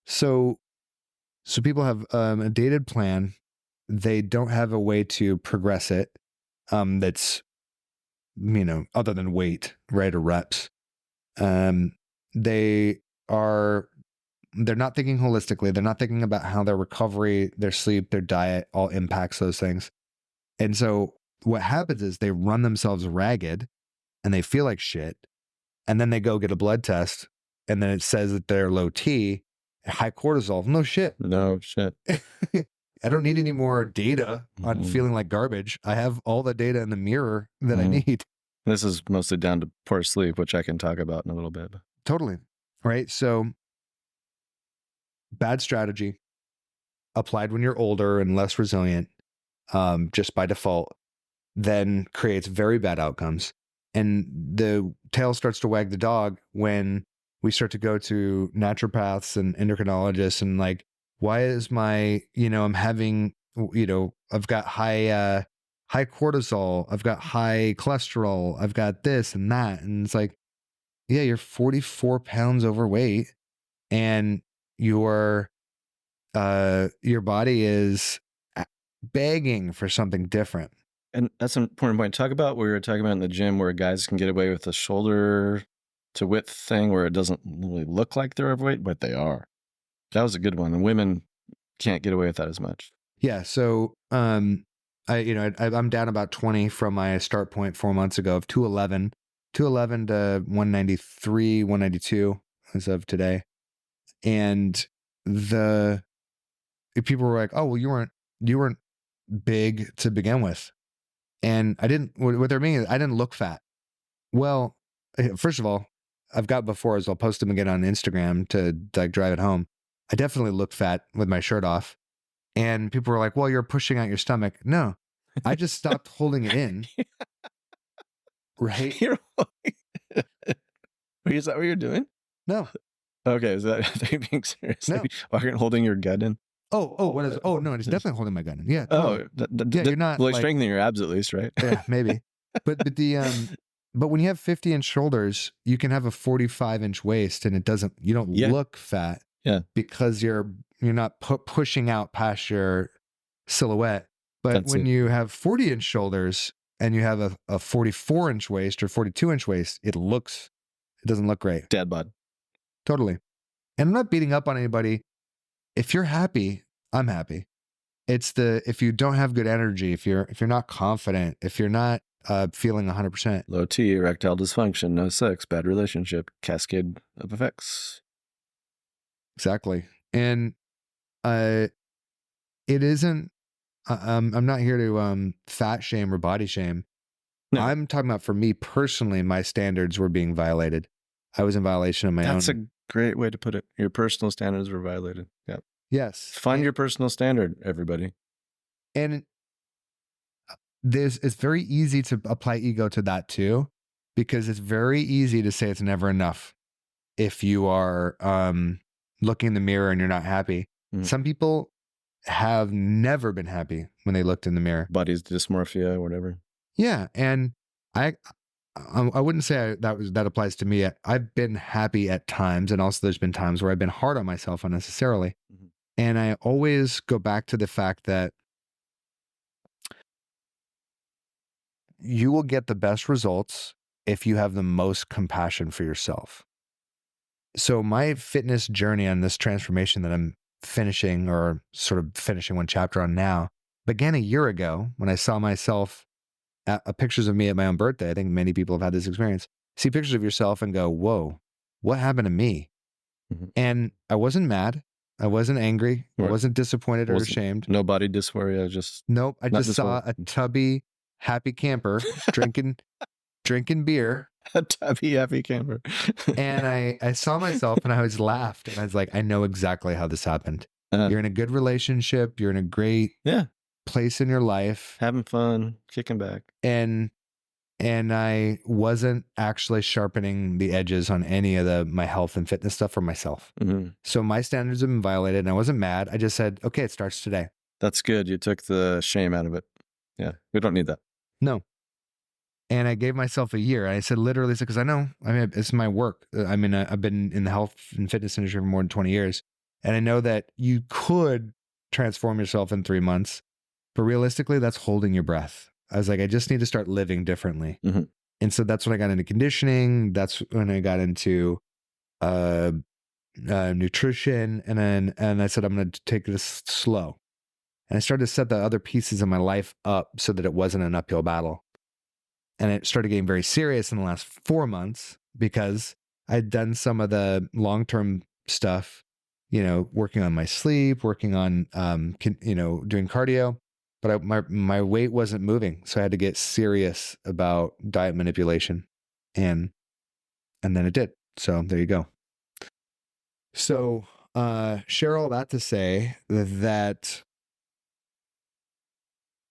So people have a dated plan. They don't have a way to progress it. That's, other than weight, right, or reps. They're not thinking holistically. They're not thinking about how their recovery, their sleep, their diet all impacts those things. And so what happens is they run themselves ragged and they feel like shit. And then they go get a blood test and then it says that they're low T, high cortisol. No shit. I don't need any more data on feeling like garbage. I have all the data in the mirror that I need. This is mostly down to poor sleep, which I can talk about in a little bit. Totally. Right. So bad strategy applied when you're older and less resilient, just by default, then creates very bad outcomes. And the tail starts to wag the dog when we start to go to naturopaths and endocrinologists and like, why is my, I'm having, I've got high cortisol, I've got high cholesterol, I've got this and that. And it's like, yeah, you're 44 pounds overweight and your body is begging for something different. And that's an important point. Talk about what we were talking about in the gym where guys can get away with the shoulder to width thing where it doesn't really look like they're overweight, but they are. That was a good one. And women can't get away with that as much. Yeah. So, I'm down about 20 from my start point 4 months ago of 211 to 193, 192 as of today. And people were like, oh, well, you weren't big to begin with. And what they're meaning is I didn't look fat. Well, first of all, I've got befores. I'll post them again on Instagram to like drive it home. I definitely looked fat with my shirt off. And people were like, well, you're pushing out your stomach. No, I just stopped holding it in. Right? Is that what you're doing? No. Okay. Is that you being serious? No. Walking holding your gut in? Oh, what is it? Oh, no, it's definitely holding my gut in. Yeah. Oh, yeah, you're not. Well, you're strengthening your abs at least, right? Yeah, maybe. But But when you have 50-inch shoulders, you can have a 45-inch waist, and you don't Yeah. look fat. Yeah. Because you're not pushing out past your silhouette. But That's when it. you have 40-inch shoulders and you have a 44-inch waist or 42-inch waist, it doesn't look great. Dad bod. Totally. And I'm not beating up on anybody. If you're happy, I'm happy. If you don't have good energy, if you're not confident, if you're not feeling 100%. Low T, erectile dysfunction, no sex, bad relationship, cascade of effects. Exactly. And it isn't, I'm not here to fat shame or body shame. No. I'm talking about, for me personally, my standards were being violated. I was in violation of my own. That's a great way to put it. Your personal standards were violated. Yeah. Yes. Find your personal standard, everybody. And it's very easy to apply ego to that too, because it's very easy to say it's never enough if you are looking in the mirror and you're not happy. Mm. Some people have never been happy when they looked in the mirror. Body dysmorphia or whatever. Yeah. And I wouldn't say that applies to me. I've been happy at times, and also there's been times where I've been hard on myself unnecessarily. Mm-hmm. And I always go back to the fact that you will get the best results if you have the most compassion for yourself. So my fitness journey on this transformation that I'm finishing, or sort of finishing one chapter on now, began a year ago when I saw myself pictures of me at my own birthday. I think many people have had this experience. See pictures of yourself and go, whoa, what happened to me? Mm-hmm. And I wasn't mad. I wasn't angry. Right. I wasn't disappointed or ashamed. No body dysphoria. Nope. I just saw a tubby, happy camper drinking beer. A tubby, happy camper. And I saw myself and I was laughed. And I was like, I know exactly how this happened. You're in a good relationship. You're in a great place in your life, having fun, kicking back, and I wasn't actually sharpening the edges on any of my health and fitness stuff for myself. Mm-hmm. So my standards have been violated, and I wasn't mad. I just said, okay, it starts today. That's good. You took the shame out of it. Yeah, we don't need that. No. And I gave myself a year. I said, literally, because I mean, it's my work. I've been in the health and fitness industry for more than 20 years. And I know that you could transform yourself in 3 months. But realistically, that's holding your breath. I was like, I just need to start living differently. Mm-hmm. And so that's when I got into conditioning. That's when I got into nutrition. And I said, I'm going to take this slow. And I started to set the other pieces of my life up so that it wasn't an uphill battle. And it started getting very serious in the last 4 months, because I'd done some of the long-term stuff, working on my sleep, working on, doing cardio. But my weight wasn't moving, so I had to get serious about diet manipulation, and then it did. So there you go. So share all that to say that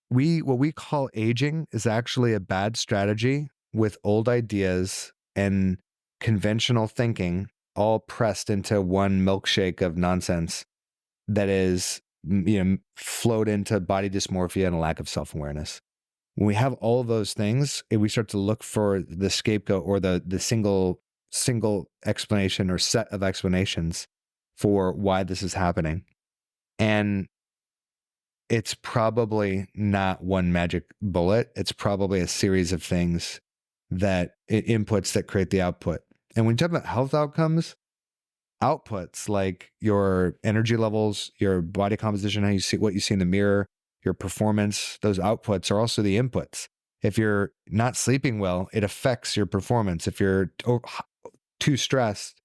what we call aging is actually a bad strategy with old ideas and conventional thinking all pressed into one milkshake of nonsense that is flowed into body dysmorphia and a lack of self-awareness. When we have all of those things, we start to look for the scapegoat or the single explanation or set of explanations for why this is happening. And it's probably not one magic bullet. It's probably a series of things inputs that create the output. And when you talk about health outputs like your energy levels, your body composition, how you see what you see in the mirror, your performance, those outputs are also the inputs. If you're not sleeping well, it affects your performance. If you're too stressed,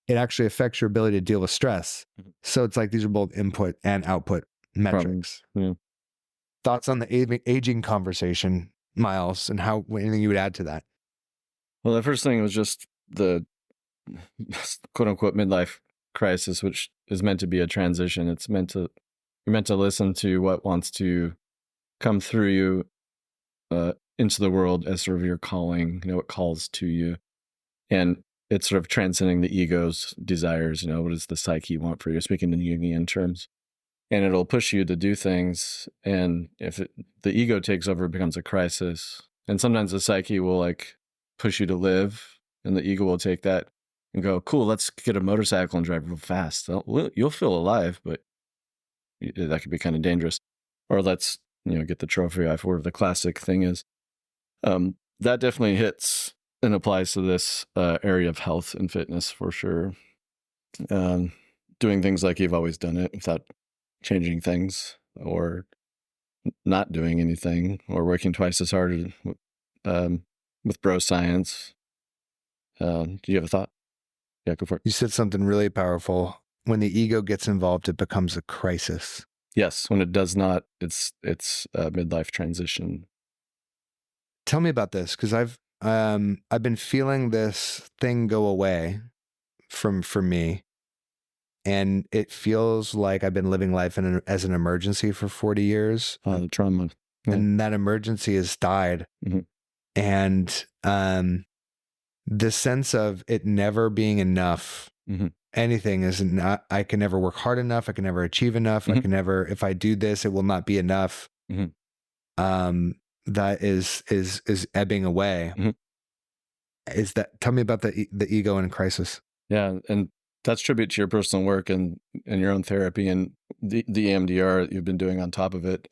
it actually affects your ability to deal with stress. So it's like these are both input and output metrics. Yeah. Thoughts on the aging conversation, Miles, and anything you would add to that? Well, the first thing was just the quote unquote midlife crisis, which is meant to be a transition. You're meant to listen to what wants to come through you into the world as sort of your calling, what calls to you. And it's sort of transcending the ego's desires, what does the psyche want for you, speaking in Jungian terms. And it'll push you to do things. And if the ego takes over, it becomes a crisis. And sometimes the psyche will push you to live, and the ego will take that and go, cool, let's get a motorcycle and drive real fast. You'll feel alive, but that could be kind of dangerous. Or let's, get the trophy off, whatever the classic thing is. That definitely hits and applies to this area of health and fitness for sure. Doing things like you've always done it without changing things, or not doing anything, or working twice as hard with bro science. Do you have a thought? Yeah, go for it. You said something really powerful. When the ego gets involved, it becomes a crisis. Yes, when it does not, it's a midlife transition. Tell me about this, because I've been feeling this thing go away for me, and it feels like I've been living life as an emergency for 40 years. The trauma. Yeah. And that emergency has died. Mm-hmm. And the sense of it never being enough, mm-hmm. anything is not, I can never work hard enough. I can never achieve enough. Mm-hmm. I can never, if I do this, it will not be enough. Mm-hmm. That is ebbing away. Mm-hmm. Tell me about the ego in crisis. Yeah. And that's tribute to your personal work and your own therapy and the EMDR that you've been doing on top of it.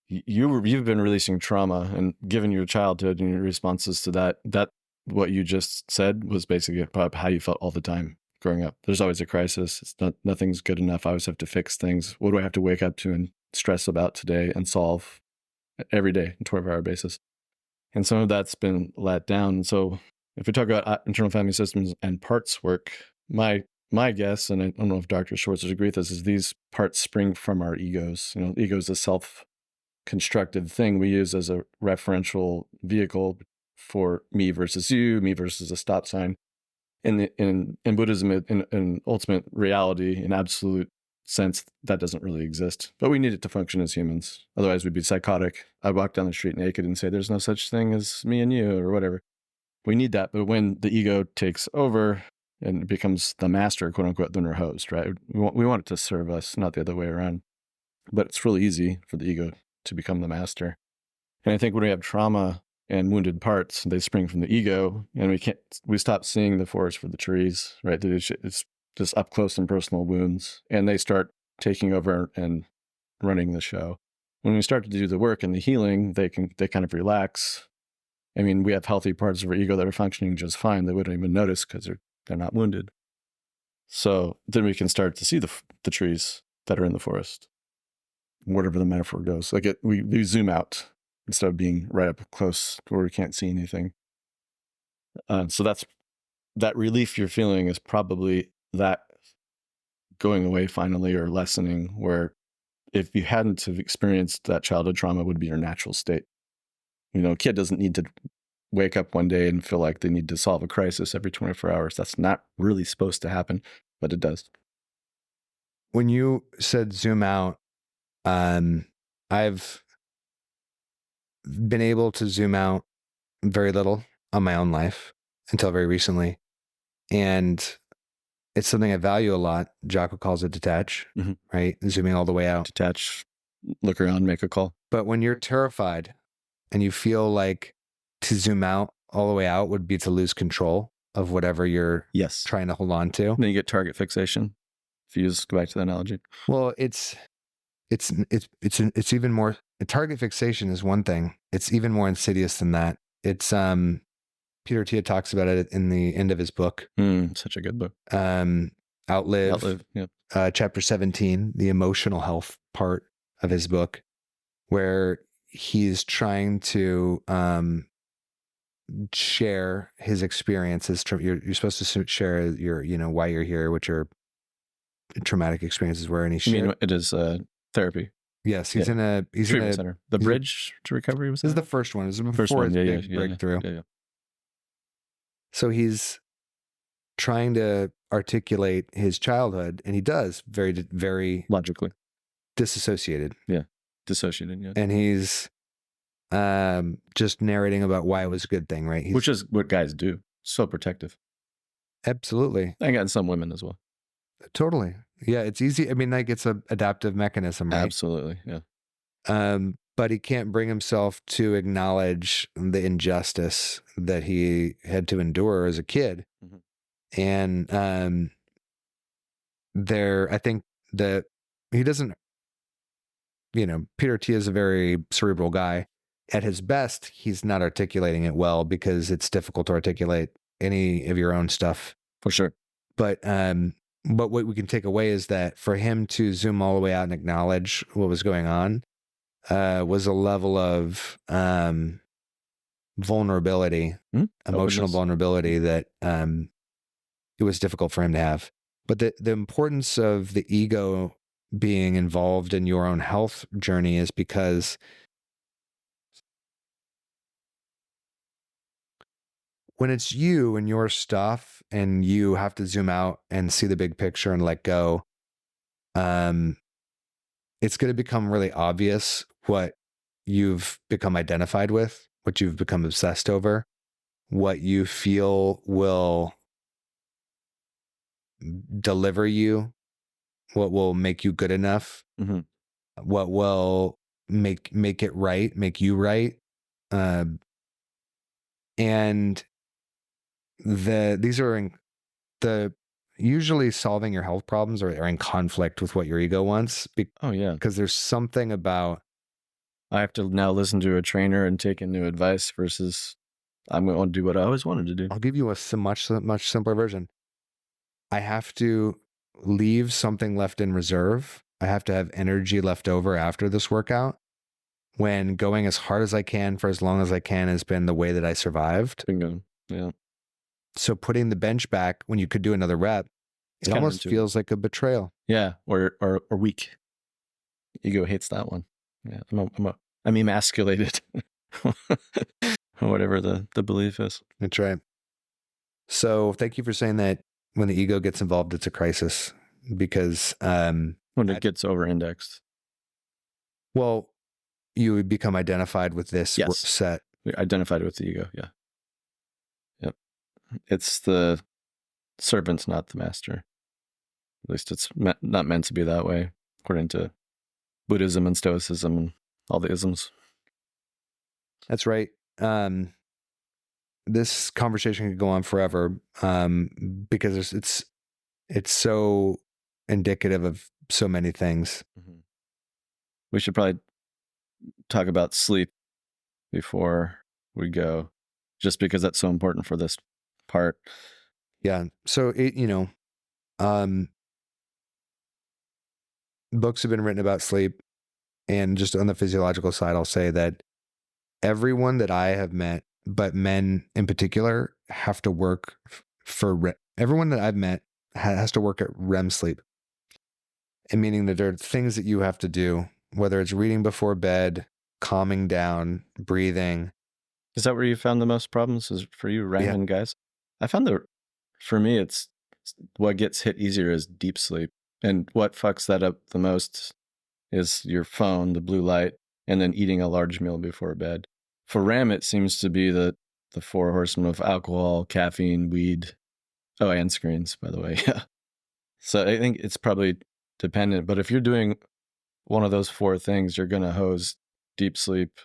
You've been releasing trauma, and given your childhood and your responses to that what you just said was basically about how you felt all the time growing up. There's always a crisis. Nothing's good enough. I always have to fix things. What do I have to wake up to and stress about today and solve every day on a 12-hour basis? And some of that's been let down. So if we talk about internal family systems and parts work, my guess, and I don't know if Dr. Schwartz would agree with this, is these parts spring from our egos. Ego is a self-constructed thing we use as a referential vehicle for me versus you, me versus a stop sign. In Buddhism, in ultimate reality, in absolute sense, that doesn't really exist. But we need it to function as humans. Otherwise, we'd be psychotic. I'd walk down the street naked and say, there's no such thing as me and you, or whatever. We need that. But when the ego takes over and becomes the master, quote unquote, then we're host, right? We want it to serve us, not the other way around. But it's really easy for the ego to become the master. And I think when we have trauma and wounded parts, they spring from the ego, and we stop seeing the forest for the trees, right? It's just up close and personal wounds, and they start taking over and running the show. When we start to do the work and the healing, they kind of relax. I mean, we have healthy parts of our ego that are functioning just fine. They wouldn't even notice because they're not wounded. So then we can start to see the trees that are in the forest, whatever the metaphor goes. Like we zoom out instead of being right up close to where we can't see anything. So that relief you're feeling is probably that going away finally, or lessening, where if you hadn't have experienced that childhood trauma, would be your natural state. A kid doesn't need to wake up one day and feel like they need to solve a crisis every 24 hours. That's not really supposed to happen, but it does. When you said zoom out, I've been able to zoom out very little on my own life until very recently. And it's something I value a lot. Jocko calls it detach, right? Zooming all the way out. Detach, look around, make a call. But when you're terrified and you feel like to zoom out all the way out would be to lose control of whatever you're trying to hold on to. Then you get target fixation. If you go back to the analogy. Well, it's even more. Target fixation is one thing. It's even more insidious than that. It's Peter Tia talks about it in the end of his book. Such a good book. Outlive. Yep. Chapter 17, the emotional health part of his book, where he's trying to share his experiences. You're supposed to share your, why you're here, what your traumatic experiences were, and it is therapy. Yes, he's in a center. The bridge to recovery was. This is the first one. This is first before one. his big breakthrough. Yeah. So he's trying to articulate his childhood, and he does very, very logically disassociated. Yeah, dissociated. Yeah, and he's just narrating about why it was a good thing, right? Which is what guys do. So protective. Absolutely. And some women as well. Totally. Yeah, it's easy. I mean, like, it's an adaptive mechanism, right? Absolutely. Yeah. but he can't bring himself to acknowledge the injustice that he had to endure as a kid. Mhm. And I think that he doesn't, Peter T is a very cerebral guy. At his best, he's not articulating it well because it's difficult to articulate any of your own stuff. For sure. But what we can take away is that for him to zoom all the way out and acknowledge what was going on was a level of vulnerability, emotional Openness. vulnerability that it was difficult for him to have. But the importance of the ego being involved in your own health journey is because when it's you and your stuff and you have to zoom out and see the big picture and let go, it's going to become really obvious what you've become identified with, what you've become obsessed over, what you feel will deliver you, what will make you good enough, Mm-hmm. what will make it right, make you right. And these are the usually solving your health problems are in conflict with what your ego wants Oh, yeah. because there's something about I have to now listen to a trainer and take in new advice versus I'm going to do what I always wanted to do. I'll give you a much simpler version. I have to leave something left in reserve. I have to have energy left over after this workout when going as hard as I can for as long as I can has been the way that I survived. Bingo. Yeah. So putting the bench back when you could do another rep, it almost counterintuitive. feels like a betrayal. Yeah. Or weak. Ego hates that one. Yeah. I'm emasculated. Whatever the belief is. That's right. So thank you for saying that when the ego gets involved, it's a crisis because when it gets over indexed. Well, you would become identified with this set. We identified with the ego. Yeah. Yep. It's the servant's not the master. At least it's not meant to be that way, according to Buddhism and Stoicism and all the isms. That's right. This conversation could go on forever because it's so indicative of so many things. Mm-hmm. We should probably talk about sleep before we go, just because that's so important for this part. Yeah. So books have been written about sleep, and just on the physiological side, I'll say that everyone that I have met, but men in particular, have to work everyone that I've met has to work at REM sleep. And meaning that there are things that you have to do, whether it's reading before bed, calming down, breathing. Is that where you found the most problems? Is for you, random guys? I found for me, it's what gets hit easier is deep sleep. And what fucks that up the most is your phone, the blue light, and then eating a large meal before bed. For REM, it seems to be the four horsemen of alcohol, caffeine, weed. Oh, and screens, by the way. Yeah. So I think it's probably dependent. But if you're doing one of those four things, you're going to hose deep sleep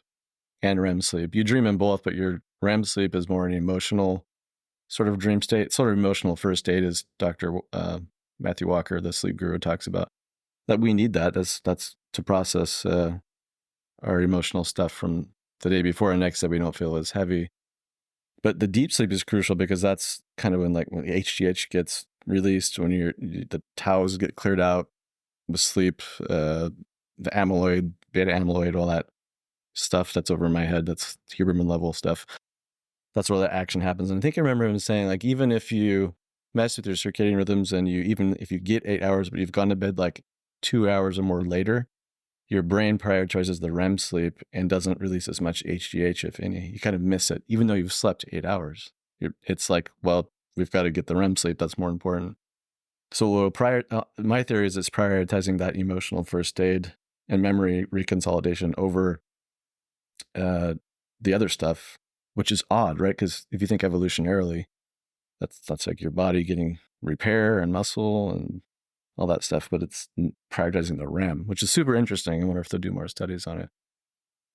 and REM sleep. You dream in both, but your REM sleep is more an emotional sort of dream state. Sort of emotional first state, as Dr. Matthew Walker, the sleep guru, talks about. That we need that. That's to process our emotional stuff from the day before and next that we don't feel as heavy. But the deep sleep is crucial because that's kind of when the HGH gets released, when the taus get cleared out with sleep, the amyloid, beta amyloid, all that stuff that's over my head, that's Huberman level stuff. That's where the action happens. And I think I remember him saying, even if you mess with your circadian rhythms and even if you get 8 hours, but you've gone to bed 2 hours or more later, your brain prioritizes the REM sleep and doesn't release as much HGH, if any. You kind of miss it, even though you've slept 8 hours. It's we've got to get the REM sleep. That's more important. So my theory is it's prioritizing that emotional first aid and memory reconsolidation over the other stuff, which is odd, right? Because if you think evolutionarily, that's like your body getting repair and muscle and all that stuff, but it's prioritizing the REM, which is super interesting. I wonder if they'll do more studies on it.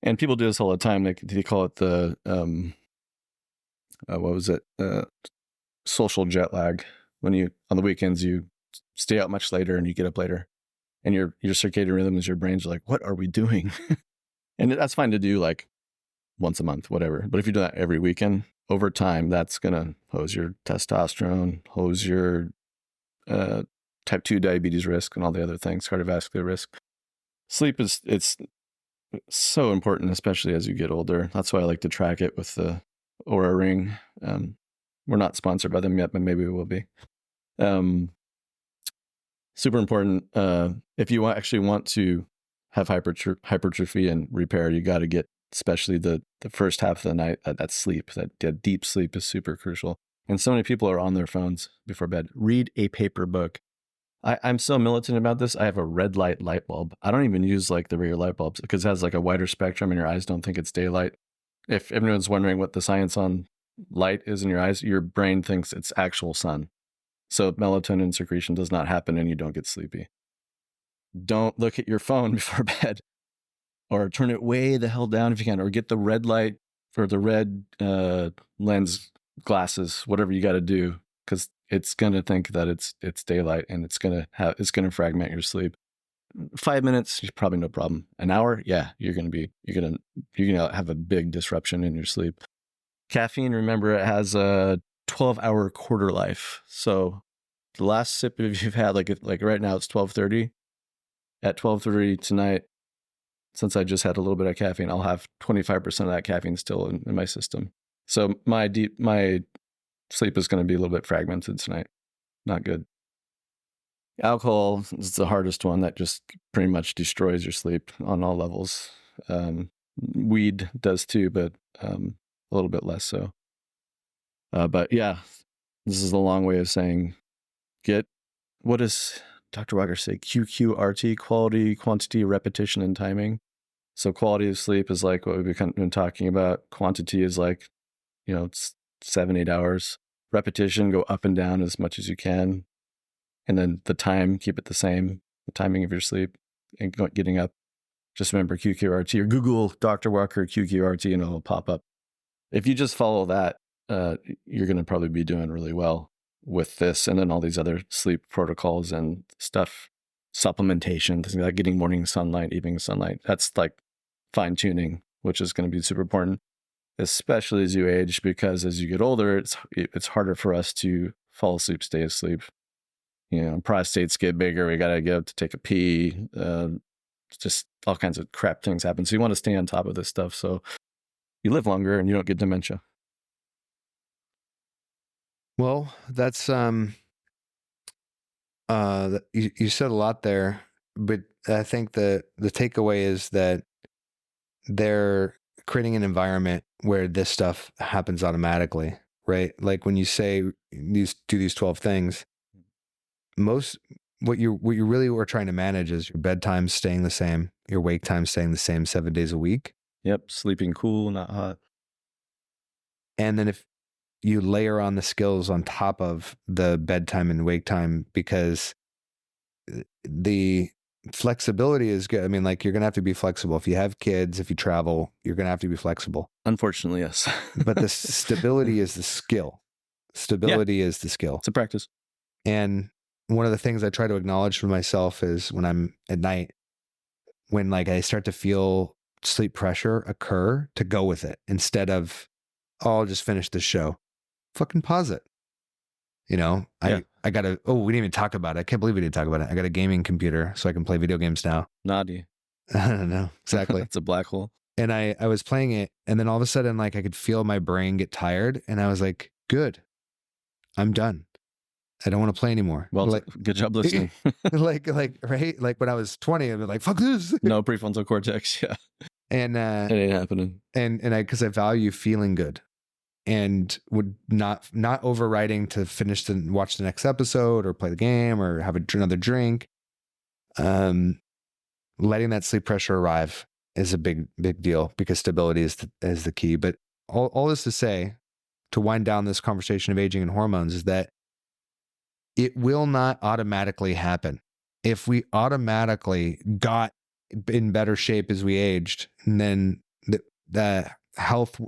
And people do this all the time. They call it the what was it? Social jet lag. When you on the weekends you stay out much later and you get up later, and your circadian rhythms, your brain's like, what are we doing? And that's fine to do like once a month, whatever. But if you do that every weekend, over time, that's gonna hose your testosterone, hose your type 2 diabetes risk, and all the other things, cardiovascular risk. Sleep it's so important, especially as you get older. That's why I like to track it with the Oura Ring. We're not sponsored by them yet, but maybe we will be. Super important. If you actually want to have hypertrophy and repair, you got to get, especially the first half of the night, that sleep, that deep sleep is super crucial. And so many people are on their phones before bed. Read a paper book. I'm so militant about this. I have a red light bulb. I don't even use like the regular light bulbs because it has like a wider spectrum and your eyes don't think it's daylight. If everyone's wondering what the science on light is in your eyes, your brain thinks it's actual sun. So melatonin secretion does not happen and you don't get sleepy. Don't look at your phone before bed, or turn it way the hell down if you can, or get the red light for the red lens glasses, whatever you got to do, because it's going to think that it's daylight and it's going to fragment your sleep. 5 minutes, probably no problem. An hour, yeah, you're going to have a big disruption in your sleep. Caffeine, remember, it has a 12-hour quarter life. So the last sip you've had, like right now it's 12:30. At 12:30 tonight, since I just had a little bit of caffeine, I'll have 25% of that caffeine still in my system. So my sleep is going to be a little bit fragmented tonight. Not good. Alcohol is the hardest one. That just pretty much destroys your sleep on all levels. Weed does too, but a little bit less so. But yeah, this is a long way of saying what does Dr. Walker say? QQRT, quality, quantity, repetition, and timing. So quality of sleep is like what we've been talking about. Quantity is like, it's 7-8 hours. Repetition, go up and down as much as you can. And then the time, keep it the same, the timing of your sleep and getting up. Just remember QQRT, or Google Dr. Walker QQRT and it'll pop up. If you just follow that, you're going to probably be doing really well with this. And then all these other sleep protocols and stuff, supplementation, things like getting morning sunlight, evening sunlight. That's like fine tuning, which is going to be super important, especially as you age, because as you get older, it's harder for us to fall asleep, stay asleep. Prostates get bigger. We got to get up to take a pee. Just all kinds of crap things happen. So you want to stay on top of this stuff so you live longer and you don't get dementia. Well, that's you said a lot there, but I think the takeaway is that they're creating an environment where this stuff happens automatically, right? Like when you say do these 12 things, what you really are trying to manage is your bedtime staying the same, your wake time staying the same 7 days a week. Yep, sleeping cool, not hot. And then if you layer on the skills on top of the bedtime and wake time, because the flexibility is good. I mean, like, you're going to have to be flexible. If you have kids, if you travel, you're going to have to be flexible. Unfortunately, yes. But the stability is the skill. Stability is the skill. It's a practice. And one of the things I try to acknowledge for myself is when I'm at night, when like I start to feel sleep pressure occur, to go with it instead of, I'll just finish the show. Fucking pause it. I gotta, we didn't even talk about it. I can't believe we didn't talk about it. I got a gaming computer so I can play video games now. Naughty. I don't know. Exactly. It's a black hole. And I was playing it, and then all of a sudden, like, I could feel my brain get tired, and I was like, good. I'm done. I don't want to play anymore. Well, like, good job listening. like, right? Like when I was 20, I'd be like, fuck this. No prefrontal cortex. Yeah. And it ain't happening. And because I value feeling good, and would not overriding to watch the next episode or play the game or have another drink. Letting that sleep pressure arrive is a big deal, because stability is the key. But all this to say, to wind down this conversation of aging and hormones, is that it will not automatically happen. If we automatically got in better shape as we aged, then the health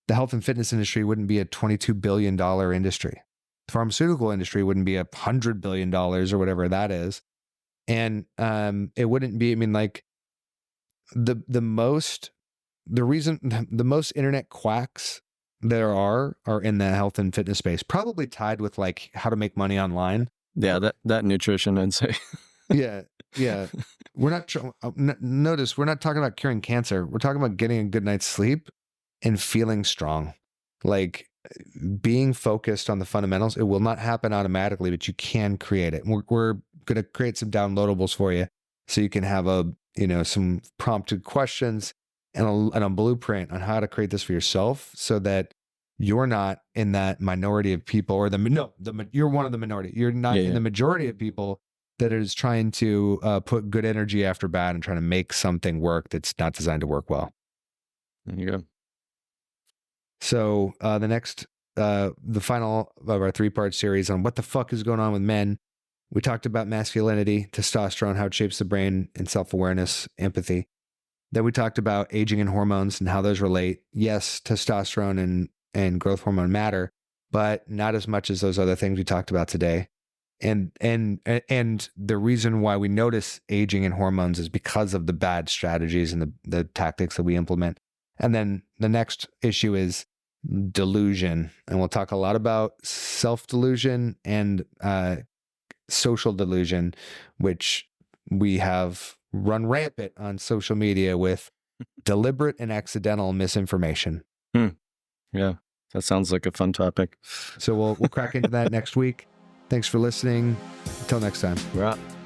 and fitness industry wouldn't be a $22 billion industry. The pharmaceutical industry wouldn't be $100 billion or whatever that is. And it wouldn't be, I mean, like the most internet quacks there are in the health and fitness space, probably tied with like how to make money online. Yeah, that nutrition, I'd say. Yeah. We're not, notice we're not talking about curing cancer. We're talking about getting a good night's sleep and feeling strong. Like being focused on the fundamentals. It will not happen automatically, but you can create it. We're going to create some downloadables for you so you can have some prompted questions and a blueprint on how to create this for yourself so that you're not in that minority of people or you're one of the minority. You're not in the majority of people that is trying to put good energy after bad and trying to make something work that's not designed to work well. There you go. So the final of our 3-part series on what the fuck is going on with men. We talked about masculinity, testosterone, how it shapes the brain, and self-awareness, empathy. Then we talked about aging and hormones and how those relate. Yes, testosterone and growth hormone matter, but not as much as those other things we talked about today. And the reason why we notice aging and hormones is because of the bad strategies and the tactics that we implement. And then the next issue is delusion. And we'll talk a lot about self-delusion and social delusion, which we have run rampant on social media with deliberate and accidental misinformation. Yeah, that sounds like a fun topic. So we'll crack into that next week. Thanks for listening. Until next time. We're out.